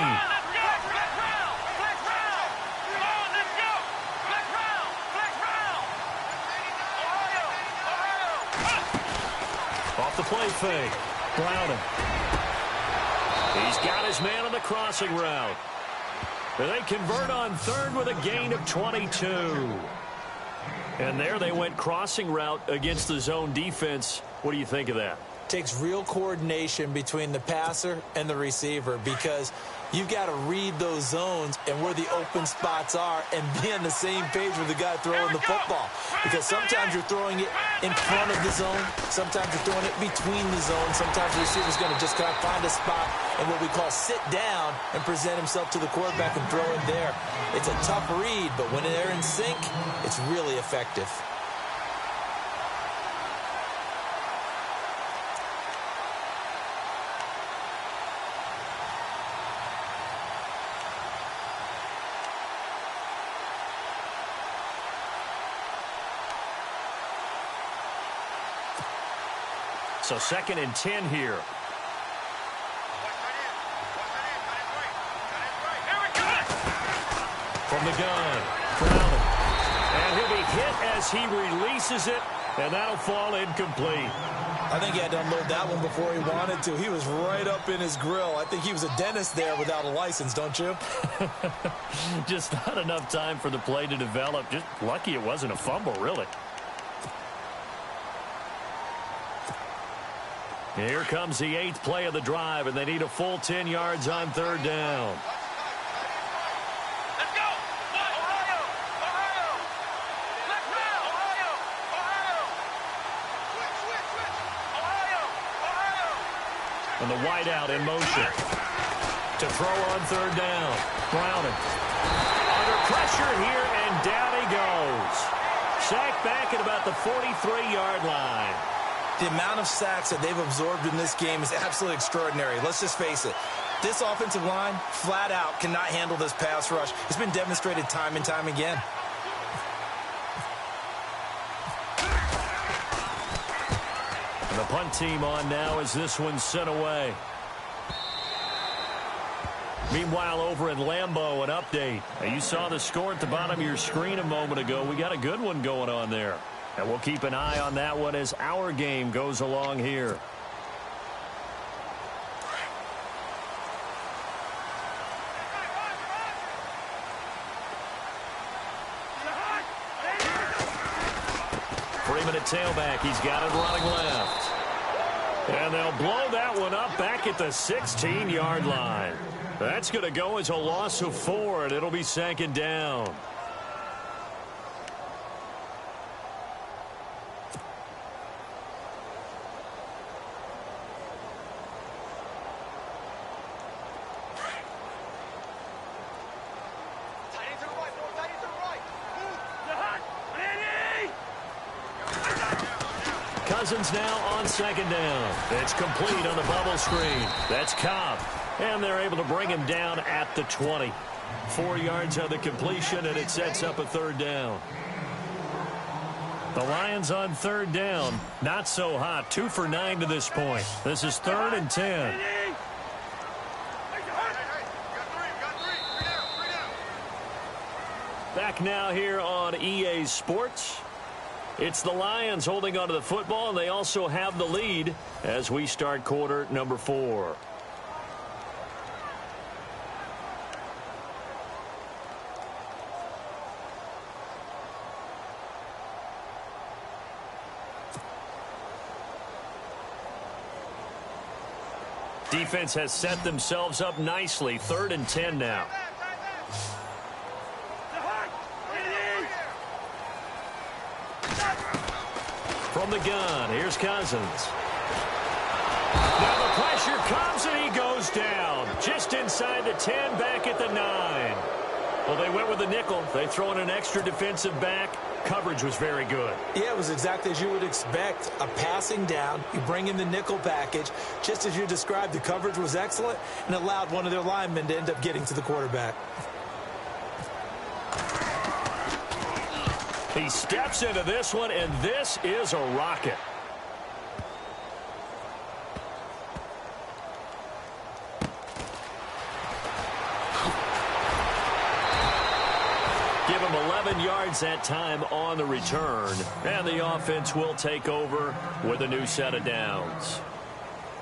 Off the play fake. Browning. He's got his man on the crossing route. They convert on 3rd with a gain of 22. And there they went crossing route against the zone defense. What do you think of that? Takes real coordination between the passer and the receiver because you've got to read those zones and where the open spots are and be on the same page with the guy throwing the football. Because sometimes you're throwing it in front of the zone. Sometimes you're throwing it between the zones. Sometimes the receiver's going to just kind of find a spot and what we call sit down and present himself to the quarterback and throw it there. It's a tough read, but when they're in sync, it's really effective. So 2nd and 10 here. From the gun, Browning. And he'll be hit as he releases it, and that'll fall incomplete. I think he had to unload that one before he wanted to. He was right up in his grill. I think he was a dentist there without a license, don't you? Just not enough time for the play to develop. Just lucky it wasn't a fumble, really. Here comes the 8th play of the drive, and they need a full 10 yards on 3rd down. Let's go! Ohio! Ohio! Let's round! Ohio! Ohio! Switch! Ohio! Ohio! And the wideout in motion. To throw on 3rd down. Browning. Under pressure here, and down he goes. Sacked back at about the 43-yard line. The amount of sacks that they've absorbed in this game is absolutely extraordinary. Let's just face it. This offensive line, flat out, cannot handle this pass rush. It's been demonstrated time and time again. And the punt team on now as this one's sent away. Meanwhile, over in Lambeau, an update. Now, you saw the score at the bottom of your screen a moment ago. We got a good one going on there. And we'll keep an eye on that one as our game goes along here. him at tailback. He's got it running left. And they'll blow that one up back at the 16-yard line. That's going to go as a loss of 4, and it'll be 2nd down. Cousins now on 2nd down. It's complete on the bubble screen. That's Cobb. And they're able to bring him down at the 20. 4 yards on the completion, and it sets up a 3rd down. The Lions on 3rd down. Not so hot. 2 for 9 to this point. This is 3rd and 10. Back now here on EA Sports. It's the Lions holding onto the football, and they also have the lead as we start quarter number 4. Defense has set themselves up nicely. 3rd and 10 now. From the gun, here's Cousins. Now the pressure comes, and he goes down. Just inside the 10, back at the 9. Well, they went with the nickel. They throw in an extra defensive back. Coverage was very good. Yeah, it was exactly as you would expect. A passing down, you bring in the nickel package. Just as you described, the coverage was excellent and allowed one of their linemen to end up getting to the quarterback. He steps into this one, and this is a rocket. Give him 11 yards that time on the return, and the offense will take over with a new set of downs.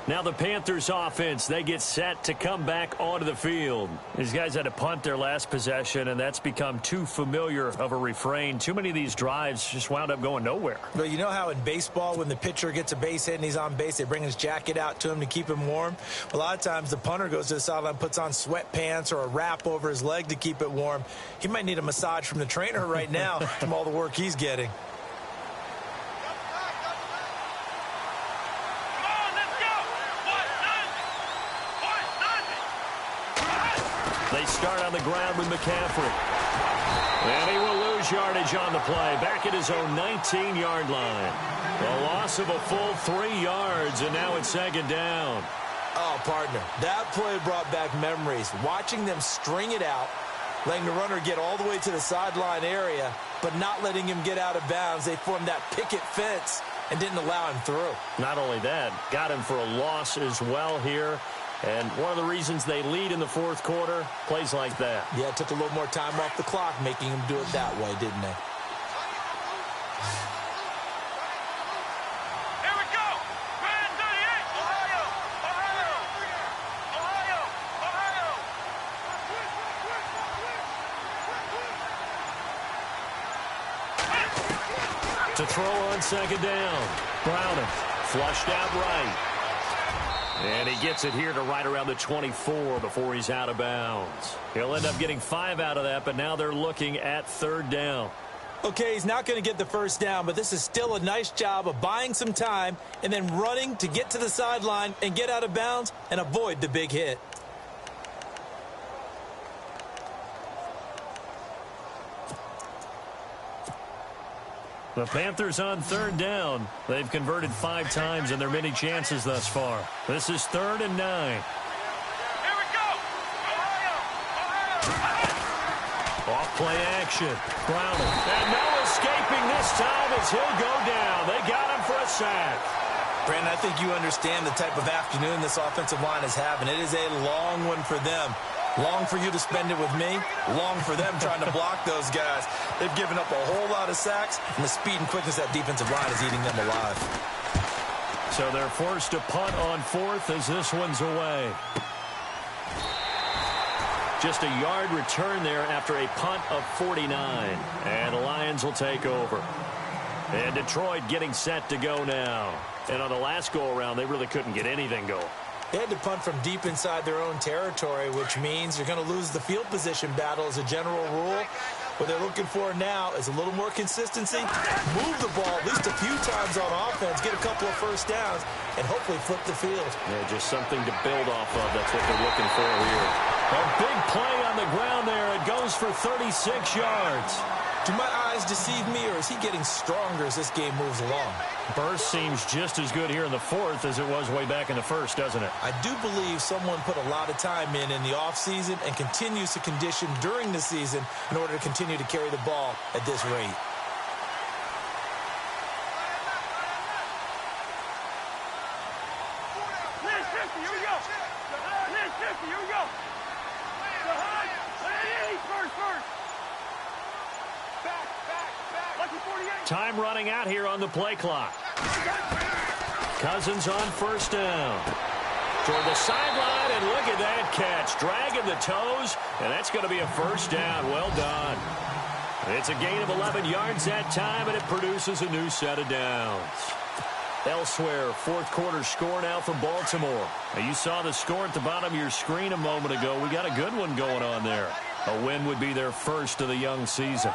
Now the Panthers offense, they get set to come back onto the field. These guys had to punt their last possession, and that's become too familiar of a refrain. Too many of these drives just wound up going nowhere. Well, you know how in baseball when the pitcher gets a base hit and he's on base, they bring his jacket out to him to keep him warm? A lot of times the punter goes to the sideline, puts on sweatpants or a wrap over his leg to keep it warm. He might need a massage from the trainer right now from all the work he's getting. They start on the ground with McCaffrey. And he will lose yardage on the play. Back at his own 19-yard line. A loss of a full 3 yards, and now it's 2nd down. Oh, partner, that play brought back memories. Watching them string it out, letting the runner get all the way to the sideline area, but not letting him get out of bounds. They formed that picket fence and didn't allow him through. Not only that, got him for a loss as well here. And one of the reasons they lead in the 4th quarter, plays like that. Yeah, it took a little more time off the clock, making him do it that way, didn't they? Here we go. Grand 38. Ohio. Ohio. To throw on 2nd down. Browning, flushed out right. And he gets it here to right around the 24 before he's out of bounds. He'll end up getting 5 out of that, but now they're looking at 3rd down. Okay, he's not going to get the 1st down, but this is still a nice job of buying some time and then running to get to the sideline and get out of bounds and avoid the big hit. The Panthers on 3rd down. They've converted 5 times in their many chances thus far. This is 3rd and 9. Here we go. Ohio. Off play action. Browning. And no escaping this time as he'll go down. They got him for a sack. Brandon, I think you understand the type of afternoon this offensive line is having. It is a long one for them. Long for you to spend it with me. Long for them trying to block those guys. They've given up a whole lot of sacks, and the speed and quickness of that defensive line is eating them alive. So they're forced to punt on 4th as this one's away. Just a yard return there after a punt of 49. And the Lions will take over. And Detroit getting set to go now. And on the last go-around, they really couldn't get anything going. They had to punt from deep inside their own territory, which means you're going to lose the field position battle as a general rule. What they're looking for now is a little more consistency, move the ball at least a few times on offense, get a couple of first downs, and hopefully flip the field. Yeah, just something to build off of. That's what they're looking for here. A big play on the ground there. It goes for 36 yards. Do my eyes deceive me, or is he getting stronger as this game moves along? Burst seems just as good here in the fourth as it was way back in the first, doesn't it? I do believe someone put a lot of time in the offseason and continues to condition during the season in order to continue to carry the ball at this rate. Here we go. Here we go. First. Time running out here on the play clock. Cousins on first down. Toward the sideline, and look at that catch. Dragging the toes, and that's going to be a first down. Well done. It's a gain of 11 yards that time, and it produces a new set of downs. Elsewhere, fourth quarter score now for Baltimore. Now, you saw the score at the bottom of your screen a moment ago. We got a good one going on there. A win would be their first of the young season.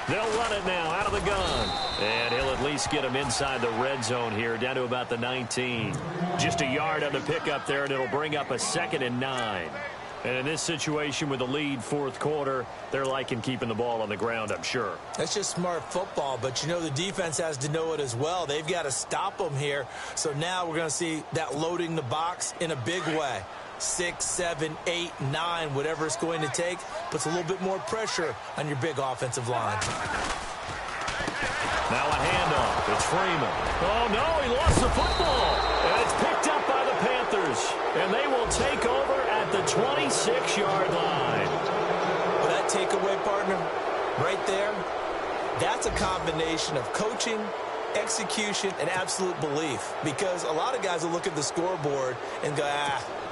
They'll run it now out of the gun. And he'll at least get him inside the red zone here, down to about the 19. Just a yard on the pickup there, and it'll bring up a 2nd and 9. And in this situation with the lead fourth quarter, they're liking keeping the ball on the ground, I'm sure. That's just smart football, but you know the defense has to know it as well. They've got to stop them here. So now we're going to see that loading the box in a big way. 6, 7, 8, 9, whatever it's going to take, puts a little bit more pressure on your big offensive line. Now a handoff. It's Freeman. Oh, no, he lost the football. And it's picked up by the Panthers. And they will take over at the 26-yard line. Well, that takeaway, partner, right there, that's a combination of coaching, execution, and absolute belief. Because a lot of guys will look at the scoreboard and go,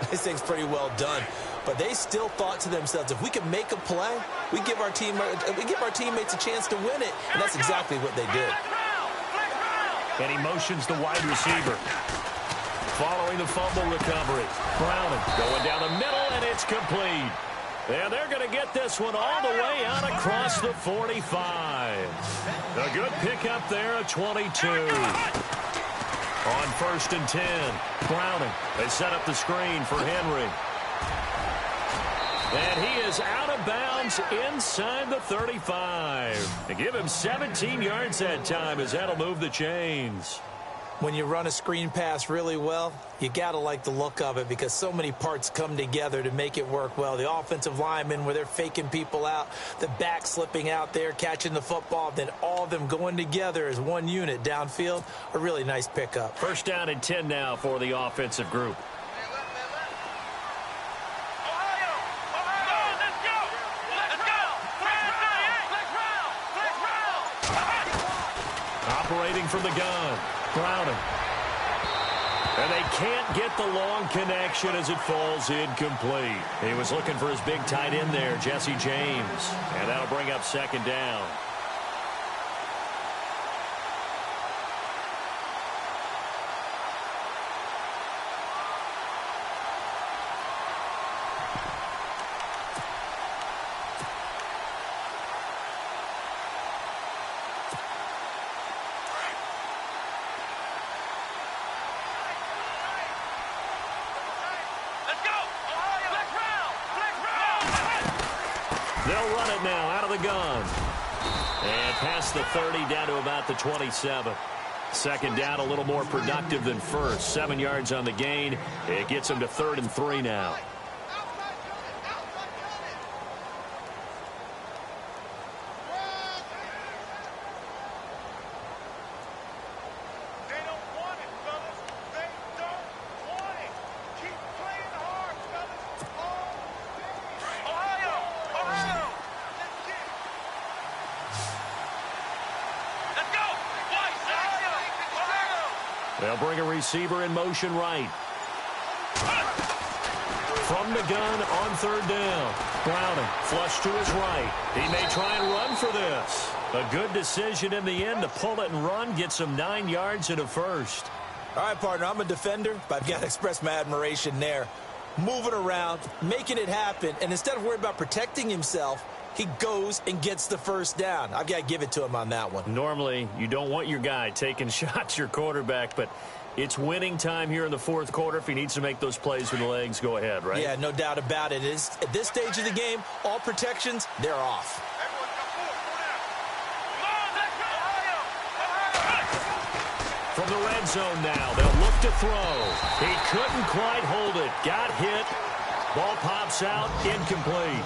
this thing's pretty well done. But they still thought to themselves, if we can make a play, we give our teammates a chance to win it. And that's exactly what they did. And he motions the wide receiver. Following the fumble recovery. Browning going down the middle, and it's complete. And they're going to get this one all the way out across the 45. A good pickup there at 22. On 1st and 10, Browning. They set up the screen for Henry. And he is out of bounds inside the 35. They give him 17 yards that time as that'll move the chains. When you run a screen pass really well, you got to like the look of it because so many parts come together to make it work well. The offensive linemen where they're faking people out, the back slipping out there, catching the football, then all of them going together as one unit downfield, a really nice pickup. First down and 10 now for the offensive group. Operating from the gun. Browning. And they can't get the long connection as it falls incomplete. He was looking for his big tight end there, Jesse James. And that'll bring up 2nd down. They'll run it now out of the gun. And past the 30 down to about the 27. 2nd down, a little more productive than first. 7 yards on the gain. It gets them to 3rd and 3 now. They'll bring a receiver in motion right. From the gun on third down. Browning, flush to his right. He may try and run for this. A good decision in the end to pull it and run, gets him 9 yards and a first. All right, partner, I'm a defender, but I've got to express my admiration there. Moving around, making it happen, and instead of worrying about protecting himself, he goes and gets the first down. I've got to give it to him on that one. Normally, you don't want your guy taking shots, your quarterback, but it's winning time here in the fourth quarter. If he needs to make those plays with the legs, go ahead, right? Yeah, no doubt about it. At this stage of the game, all protections, they're off. From the red zone now, they'll look to throw. He couldn't quite hold it. Got hit. Ball pops out, incomplete.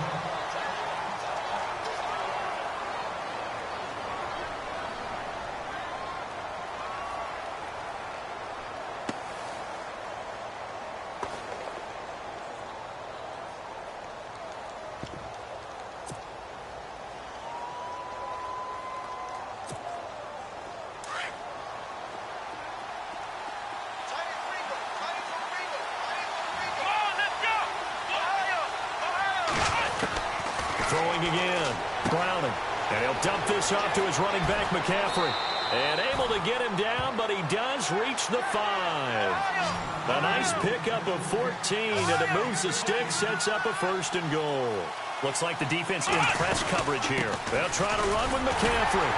Throwing again. Browning. And he'll dump this off to his running back, McCaffrey. And able to get him down, but he does reach the 5. A nice pickup of 14, and it moves the stick, sets up a first and goal. Looks like the defense in press coverage here. They'll try to run with McCaffrey.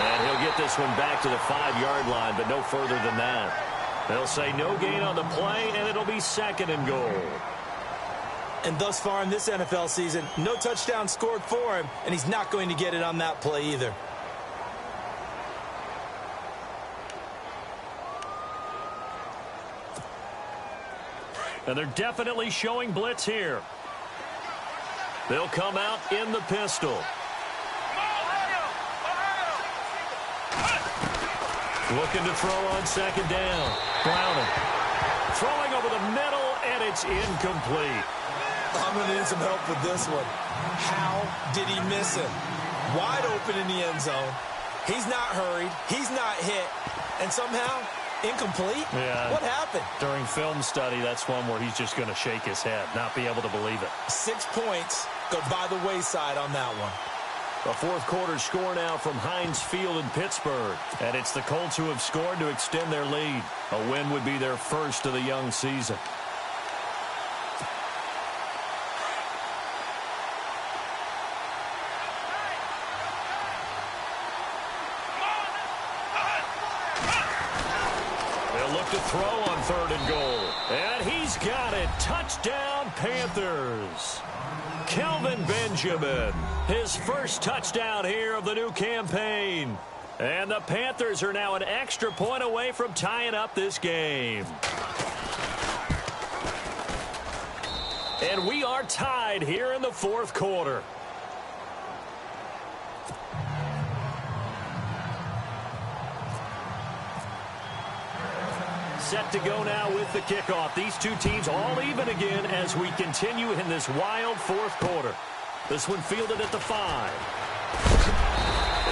And he'll get this one back to the 5-yard line, but no further than that. They'll say no gain on the play, and it'll be second and goal. And thus far in this NFL season, no touchdown scored for him, and he's not going to get it on that play either. And they're definitely showing blitz here. They'll come out in the pistol. Looking to throw on second down. Browning. Throwing over the middle, and it's incomplete. I'm going to need some help with this one. How did he miss him? Wide open in the end zone. He's not hurried. He's not hit. And somehow, incomplete? Yeah. What happened? During film study, that's one where he's just going to shake his head, not be able to believe it. 6 points go by the wayside on that one. A fourth quarter score now from Heinz Field in Pittsburgh. And it's the Colts who have scored to extend their lead. A win would be their first of the young season. To throw on third and goal. And he's got it. Touchdown, Panthers. Kelvin Benjamin, his first touchdown here of the new campaign. And the Panthers are now an extra point away from tying up this game. And we are tied here in the fourth quarter. Set to go now with the kickoff. These two teams all even again as we continue in this wild fourth quarter. This one fielded at the 5.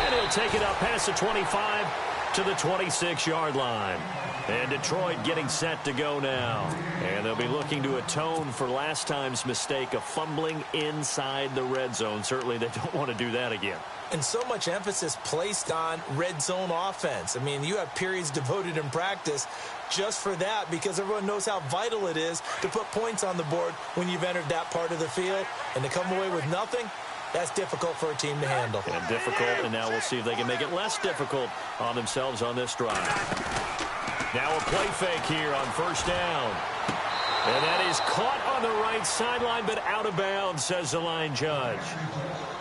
And he'll take it up past the 25 to the 26-yard line. And Detroit getting set to go now. And they'll be looking to atone for last time's mistake of fumbling inside the red zone. Certainly they don't want to do that again. And so much emphasis placed on red zone offense. I mean, you have periods devoted in practice just for that because everyone knows how vital it is to put points on the board when you've entered that part of the field. And to come away with nothing, that's difficult for a team to handle. And difficult, and now we'll see if they can make it less difficult on themselves on this drive. Now a play fake here on first down. And that is caught on the right sideline, but out of bounds, says the line judge.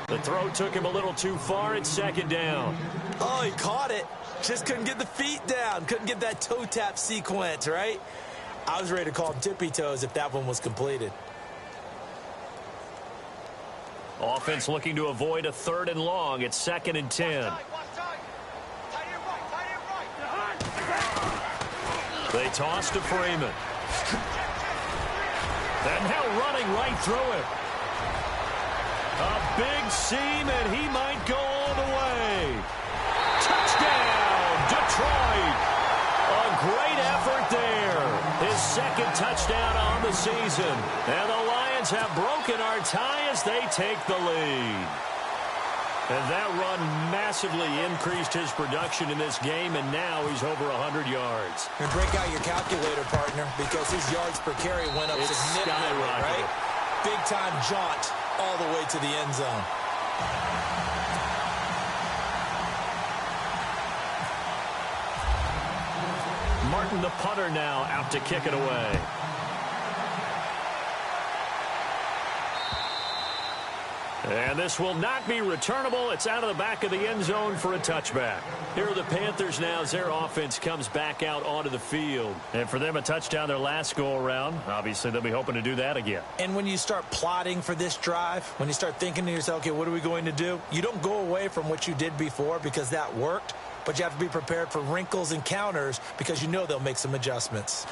The throw took him a little too far. It's second down. Oh, he caught it. Just couldn't get the feet down. Couldn't get that toe tap sequence, right? I was ready to call him tippy toes if that one was completed. Offense looking to avoid a third and long. It's second and 10. They toss to Freeman. And now running right through it. A big seam, and he might go all the way. Touchdown, Detroit. A great effort there. His second touchdown on the season. And the Lions have broken our tie as they take the lead. And that run massively increased his production in this game, and now he's over 100 yards. And break out your calculator, partner, because his yards per carry went up significantly, right? Big-time jaunt all the way to the end zone. Martin, the punter, now out to kick it away. And this will not be returnable. It's out of the back of the end zone for a touchback. Here are the Panthers now as their offense comes back out onto the field. And for them, a touchdown their last go-around. Obviously, they'll be hoping to do that again. And when you start plotting for this drive, when you start thinking to yourself, okay, what are we going to do? You don't go away from what you did before because that worked, but you have to be prepared for wrinkles and counters because you know they'll make some adjustments.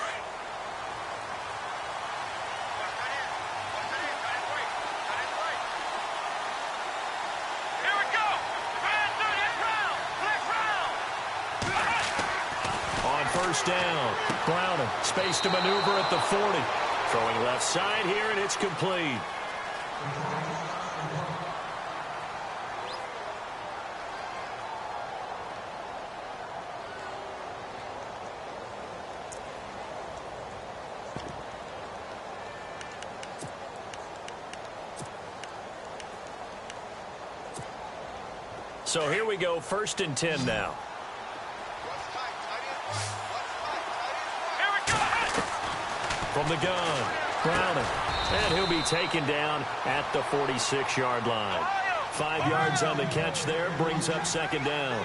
First down. Browning, space to maneuver at the 40. Throwing left side here, and it's complete. So here we go, 1st and 10 now. From the gun, Browning, and he'll be taken down at the 46-yard line. 5 yards on the catch there, brings up 2nd down.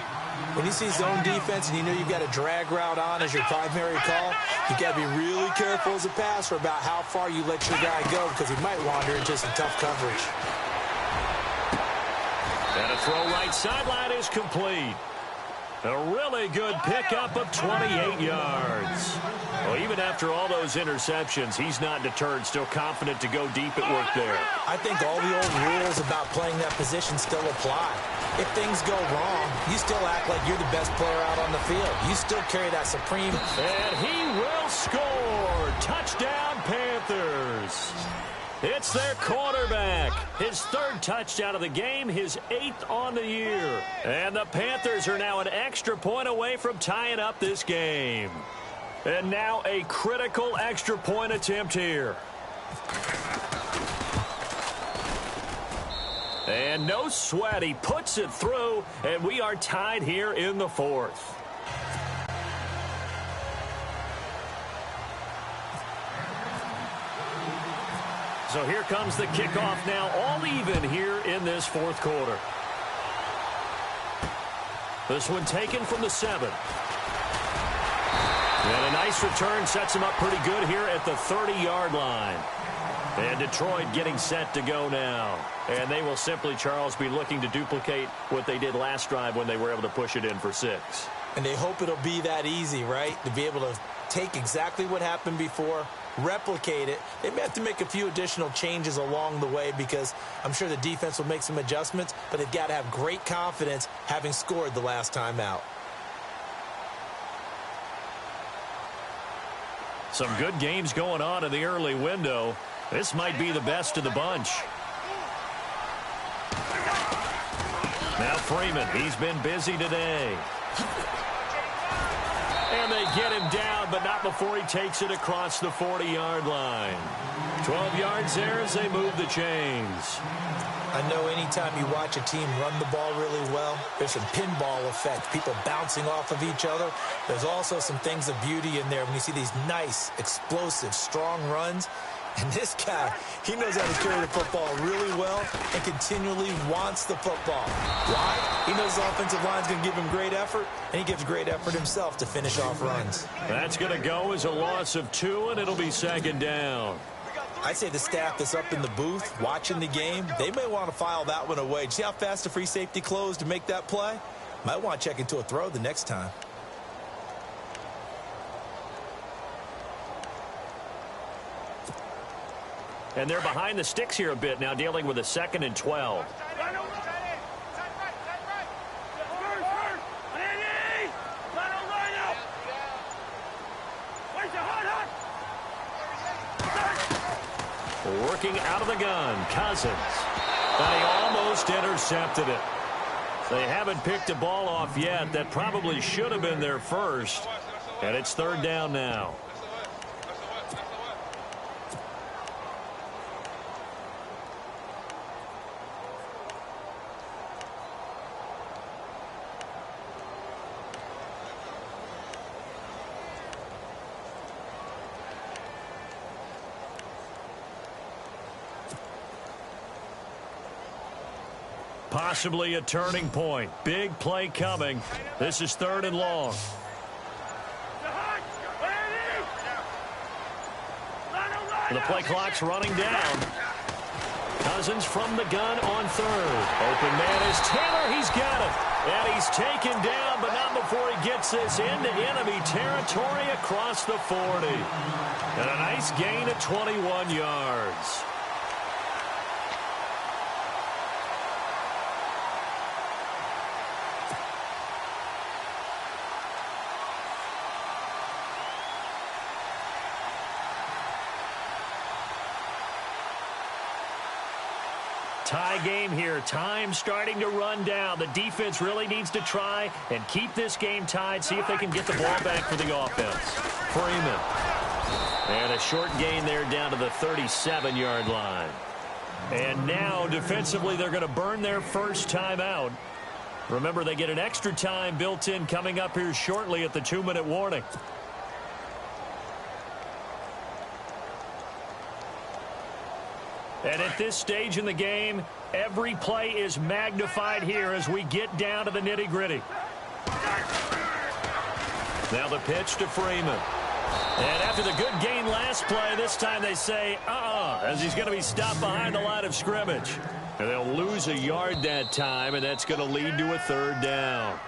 When you see zone defense and you know you've got a drag route on as your primary call, you've got to be really careful as a passer about how far you let your guy go because he might wander into some tough coverage. And a throw right sideline is complete. A really good pickup of 28 yards. Well, even after all those interceptions, he's not deterred, still confident to go deep at work there. I think all the old rules about playing that position still apply. If things go wrong, you still act like you're the best player out on the field. You still carry that supreme. And he will score. Touchdown, Panthers. It's their quarterback. His 3rd touchdown of the game, his 8th on the year. And the Panthers are now an extra point away from tying up this game. And now a critical extra point attempt here. And no sweat. He puts it through, and we are tied here in the 4th. So here comes the kickoff now, all even here in this 4th quarter. This one taken from the 7. And a nice return sets him up pretty good here at the 30-yard line. And Detroit getting set to go now. And they will simply, Charles, be looking to duplicate what they did last drive when they were able to push it in for 6. And they hope it'll be that easy, right? To be able to take exactly what happened before, replicate it. They may have to make a few additional changes along the way because I'm sure the defense will make some adjustments, but they've got to have great confidence having scored the last time out. Some good games going on in the early window. This might be the best of the bunch. Now Freeman, he's been busy today. And they get him down, but not before he takes it across the 40-yard line. 12 yards there as they move the chains. I know anytime you watch a team run the ball really well, there's some pinball effect, people bouncing off of each other. There's also some things of beauty in there when you see these nice, explosive, strong runs. And this guy, he knows how to carry the football really well and continually wants the football. Why? He knows the offensive line's going to give him great effort, and he gives great effort himself to finish off runs. That's going to go as a loss of 2, and it'll be 2nd down. I'd say the staff that's up in the booth watching the game, they may want to file that one away. See how fast the free safety closed to make that play? Might want to check into a throw the next time. And they're behind the sticks here a bit now, dealing with a 2nd and 12. Working out of the gun, Cousins. And he almost intercepted it. They haven't picked a ball off yet. That probably should have been their first. And it's third down now. Possibly a turning point. Big play coming. This is third and long. The play clock's running down. Cousins from the gun on third. Open man is Taylor. He's got it. And he's taken down, but not before he gets this into enemy territory across the 40. And a nice gain of 21 yards. Tie game here. Time starting to run down. The defense really needs to try and keep this game tied. See if they can get the ball back for the offense. Freeman. And a short gain there down to the 37-yard line. And now defensively they're going to burn their first timeout. Remember, they get an extra time built in coming up here shortly at the 2-minute warning. And at this stage in the game, every play is magnified here as we get down to the nitty-gritty. Now the pitch to Freeman. And after the good gain last play, this time they say, as he's going to be stopped behind the line of scrimmage. And they'll lose a yard that time, and that's going to lead to a third down.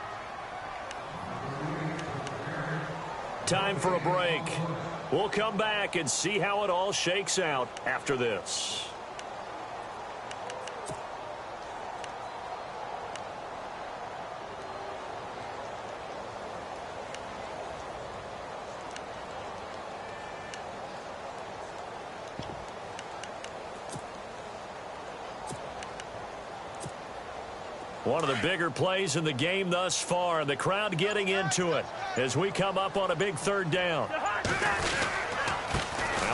Time for a break. We'll come back and see how it all shakes out after this. One of the bigger plays in the game thus far, and the crowd getting into it as we come up on a big third down. Now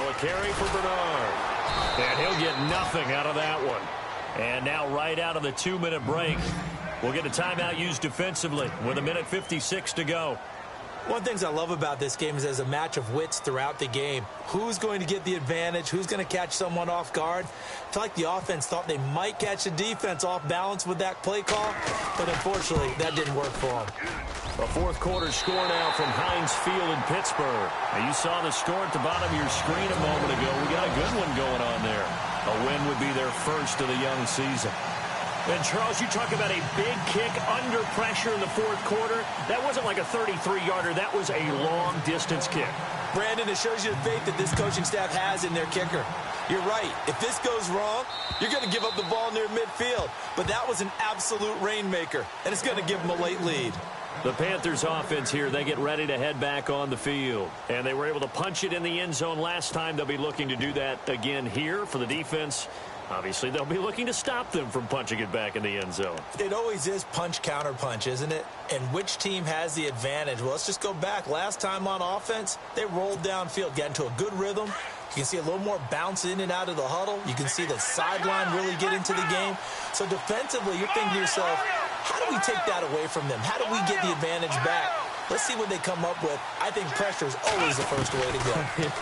a carry for Bernard. And he'll get nothing out of that one. And now right out of the 2-minute break, we'll get a timeout used defensively with 1:56 to go. One of the things I love about this game is there's a match of wits throughout the game. Who's going to get the advantage? Who's going to catch someone off guard? I feel like the offense thought they might catch the defense off balance with that play call, but unfortunately, that didn't work for them. A fourth quarter score now from Heinz Field in Pittsburgh. Now you saw the score at the bottom of your screen a moment ago. We got a good one going on there. A win would be their first of the young season. And, Charles, you talk about a big kick under pressure in the fourth quarter. That wasn't like a 33-yarder. That was a long-distance kick. Brandon, it shows you the faith that this coaching staff has in their kicker. You're right. If this goes wrong, you're going to give up the ball near midfield. But that was an absolute rainmaker, and it's going to give them a late lead. The Panthers offense here, they get ready to head back on the field. And they were able to punch it in the end zone last time. They'll be looking to do that again here for the defense. Obviously, they'll be looking to stop them from punching it back in the end zone. It always is punch-counter-punch, isn't it? And which team has the advantage? Well, let's just go back. Last time on offense, they rolled downfield, got into a good rhythm. You can see a little more bounce in and out of the huddle. You can see the sideline really get into the game. So defensively, you're thinking to yourself, how do we take that away from them? How do we get the advantage back? Let's see what they come up with. I think pressure is always the first way to go.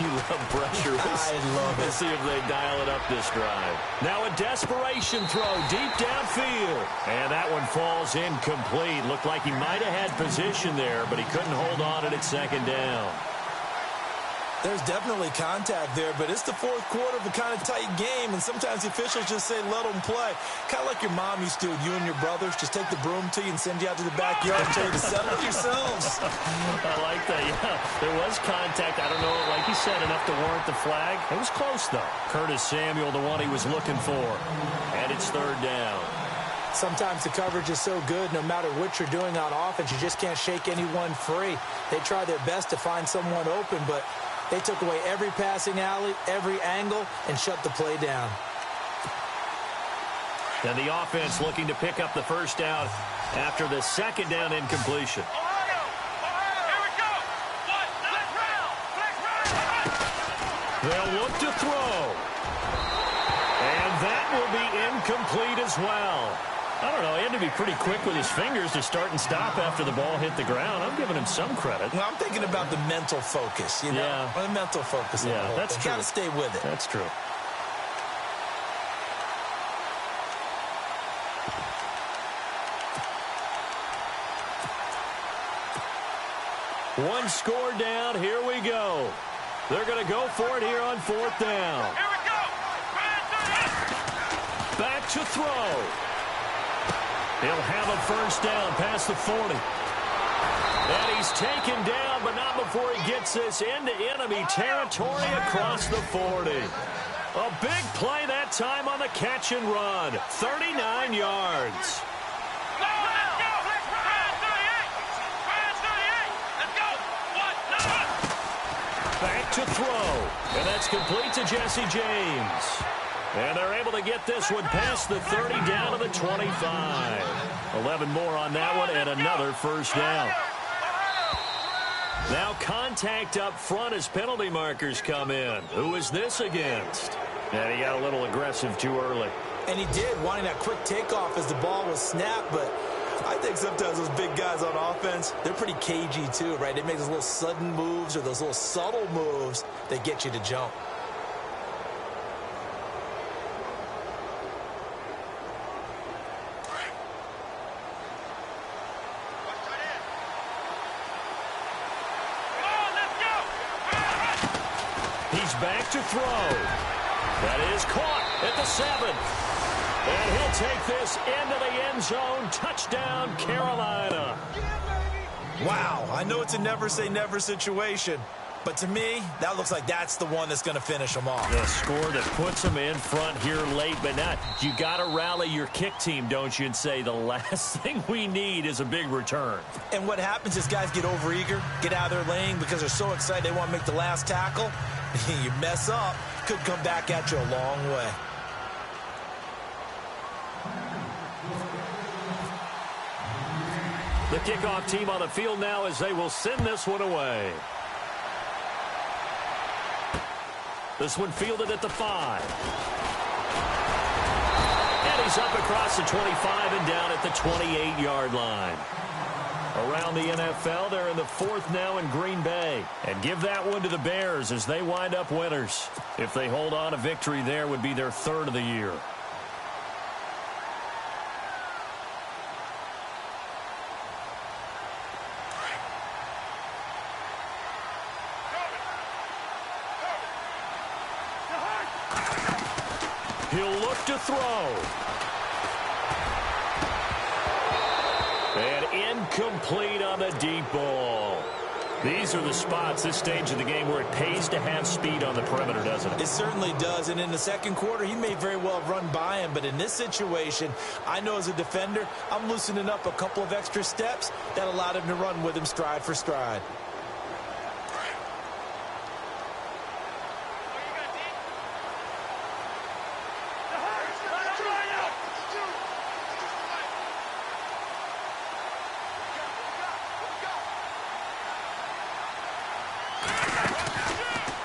You love pressure. I love it. Let's see if they dial it up this drive. Now a desperation throw deep downfield. And that one falls incomplete. Looked like he might have had position there, but he couldn't hold on at second down. There's definitely contact there, but it's the fourth quarter of a kind of tight game, and sometimes the officials just say, let them play. Kind of like your mom used to, you and your brothers, just take the broom to you and send you out to the backyard and tell you to settle it yourselves. I like that, yeah. There was contact. I don't know, like you said, enough to warrant the flag. It was close, though. Curtis Samuel, the one he was looking for. And it's third down. Sometimes the coverage is so good, no matter what you're doing on offense, you just can't shake anyone free. They try their best to find someone open, but They took away every passing alley, every angle, and shut the play down. And the offense looking to pick up the first down after the second down incompletion. Ohio! Here we go! What? Flex round! They'll look to throw. And that will be incomplete as well. I don't know, he had to be pretty quick with his fingers to start and stop after the ball hit the ground. I'm giving him some credit. Well, I'm thinking about the mental focus, you know? Yeah. The mental focus. Yeah, that's true. Got to stay with it. That's true. One score down. Here we go. They're going to go for it here on fourth down. Here we go! Back to throw. He'll have a first down past the 40. And he's taken down, but not before he gets this into enemy territory across the 40. A big play that time on the catch and run. 39 yards. Back to throw. And that's complete to Jesse James. And they're able to get this one past the 30 down to the 25. 11 more on that one and another first down. Now contact up front as penalty markers come in. Who is this against? And he got a little aggressive too early. And he did, wanting that quick takeoff as the ball was snapped, but I think sometimes those big guys on offense, they're pretty cagey too, right? They make those little sudden moves or those little subtle moves that get you to jump. He's back to throw. That is caught at the 7. And he'll take this into the end zone. Touchdown, Carolina. Wow, I know it's a never say never situation, but to me, that looks like that's the one that's going to finish them off. The score that puts them in front here late, but not. You got to rally your kick team, don't you, and say the last thing we need is a big return. And what happens is guys get overeager, get out of their lane because they're so excited they want to make the last tackle. You mess up, could come back at you a long way. The kickoff team on the field now as they will send this one away. This one fielded at the 5. And he's up across the 25 and down at the 28-yard line. Around the NFL, they're in the 4th now in Green Bay. And give that one to the Bears as they wind up winners. If they hold on, a victory there would be their 3rd of the year. He'll look to throw. And incomplete on the deep ball. These are the spots, this stage of the game, where it pays to have speed on the perimeter, doesn't it? It certainly does, and in the second quarter, he may very well have run by him, but in this situation, I know as a defender, I'm loosening up a couple of extra steps that allowed him to run with him stride for stride.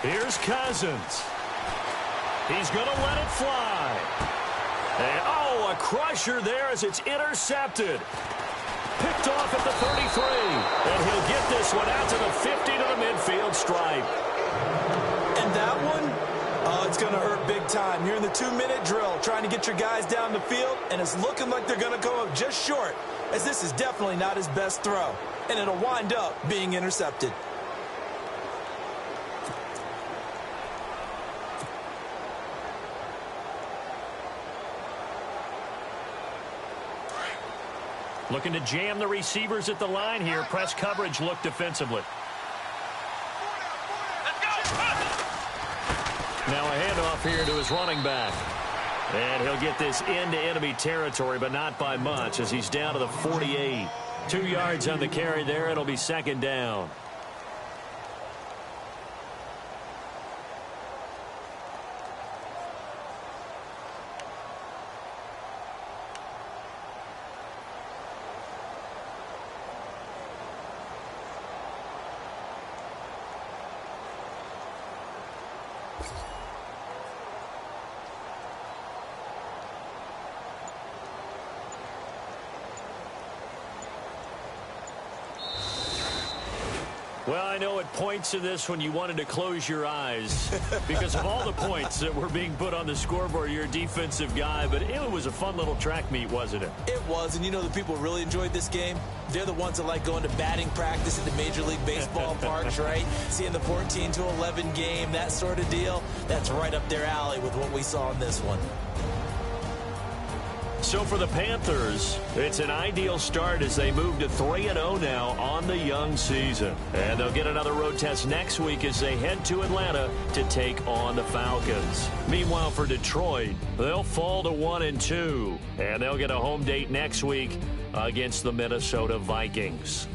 Here's Cousins. He's going to let it fly. And, oh, a crusher there as it's intercepted. Picked off at the 33. And he'll get this one out to the 50 to the midfield stripe. And that one, oh, it's going to hurt big time. You're in the 2-minute drill trying to get your guys down the field, and it's looking like they're going to come up just short, as this is definitely not his best throw. And it'll wind up being intercepted. Looking to jam the receivers at the line here. Press coverage look defensively. Now a handoff here to his running back. And he'll get this into enemy territory, but not by much as he's down to the 48. 2 yards on the carry there. It'll be second down. Well, I know at points in this when you wanted to close your eyes because of all the points that were being put on the scoreboard. You're a defensive guy, but it was a fun little track meet, wasn't it? It was, and you know the people really enjoyed this game? They're the ones that like going to batting practice at the Major League Baseball parks, right? Seeing the 14-11 game, that sort of deal. That's right up their alley with what we saw in this one. So for the Panthers, it's an ideal start as they move to 3-0 now on the young season. And they'll get another road test next week as they head to Atlanta to take on the Falcons. Meanwhile, for Detroit, they'll fall to 1-2. And they'll get a home date next week against the Minnesota Vikings.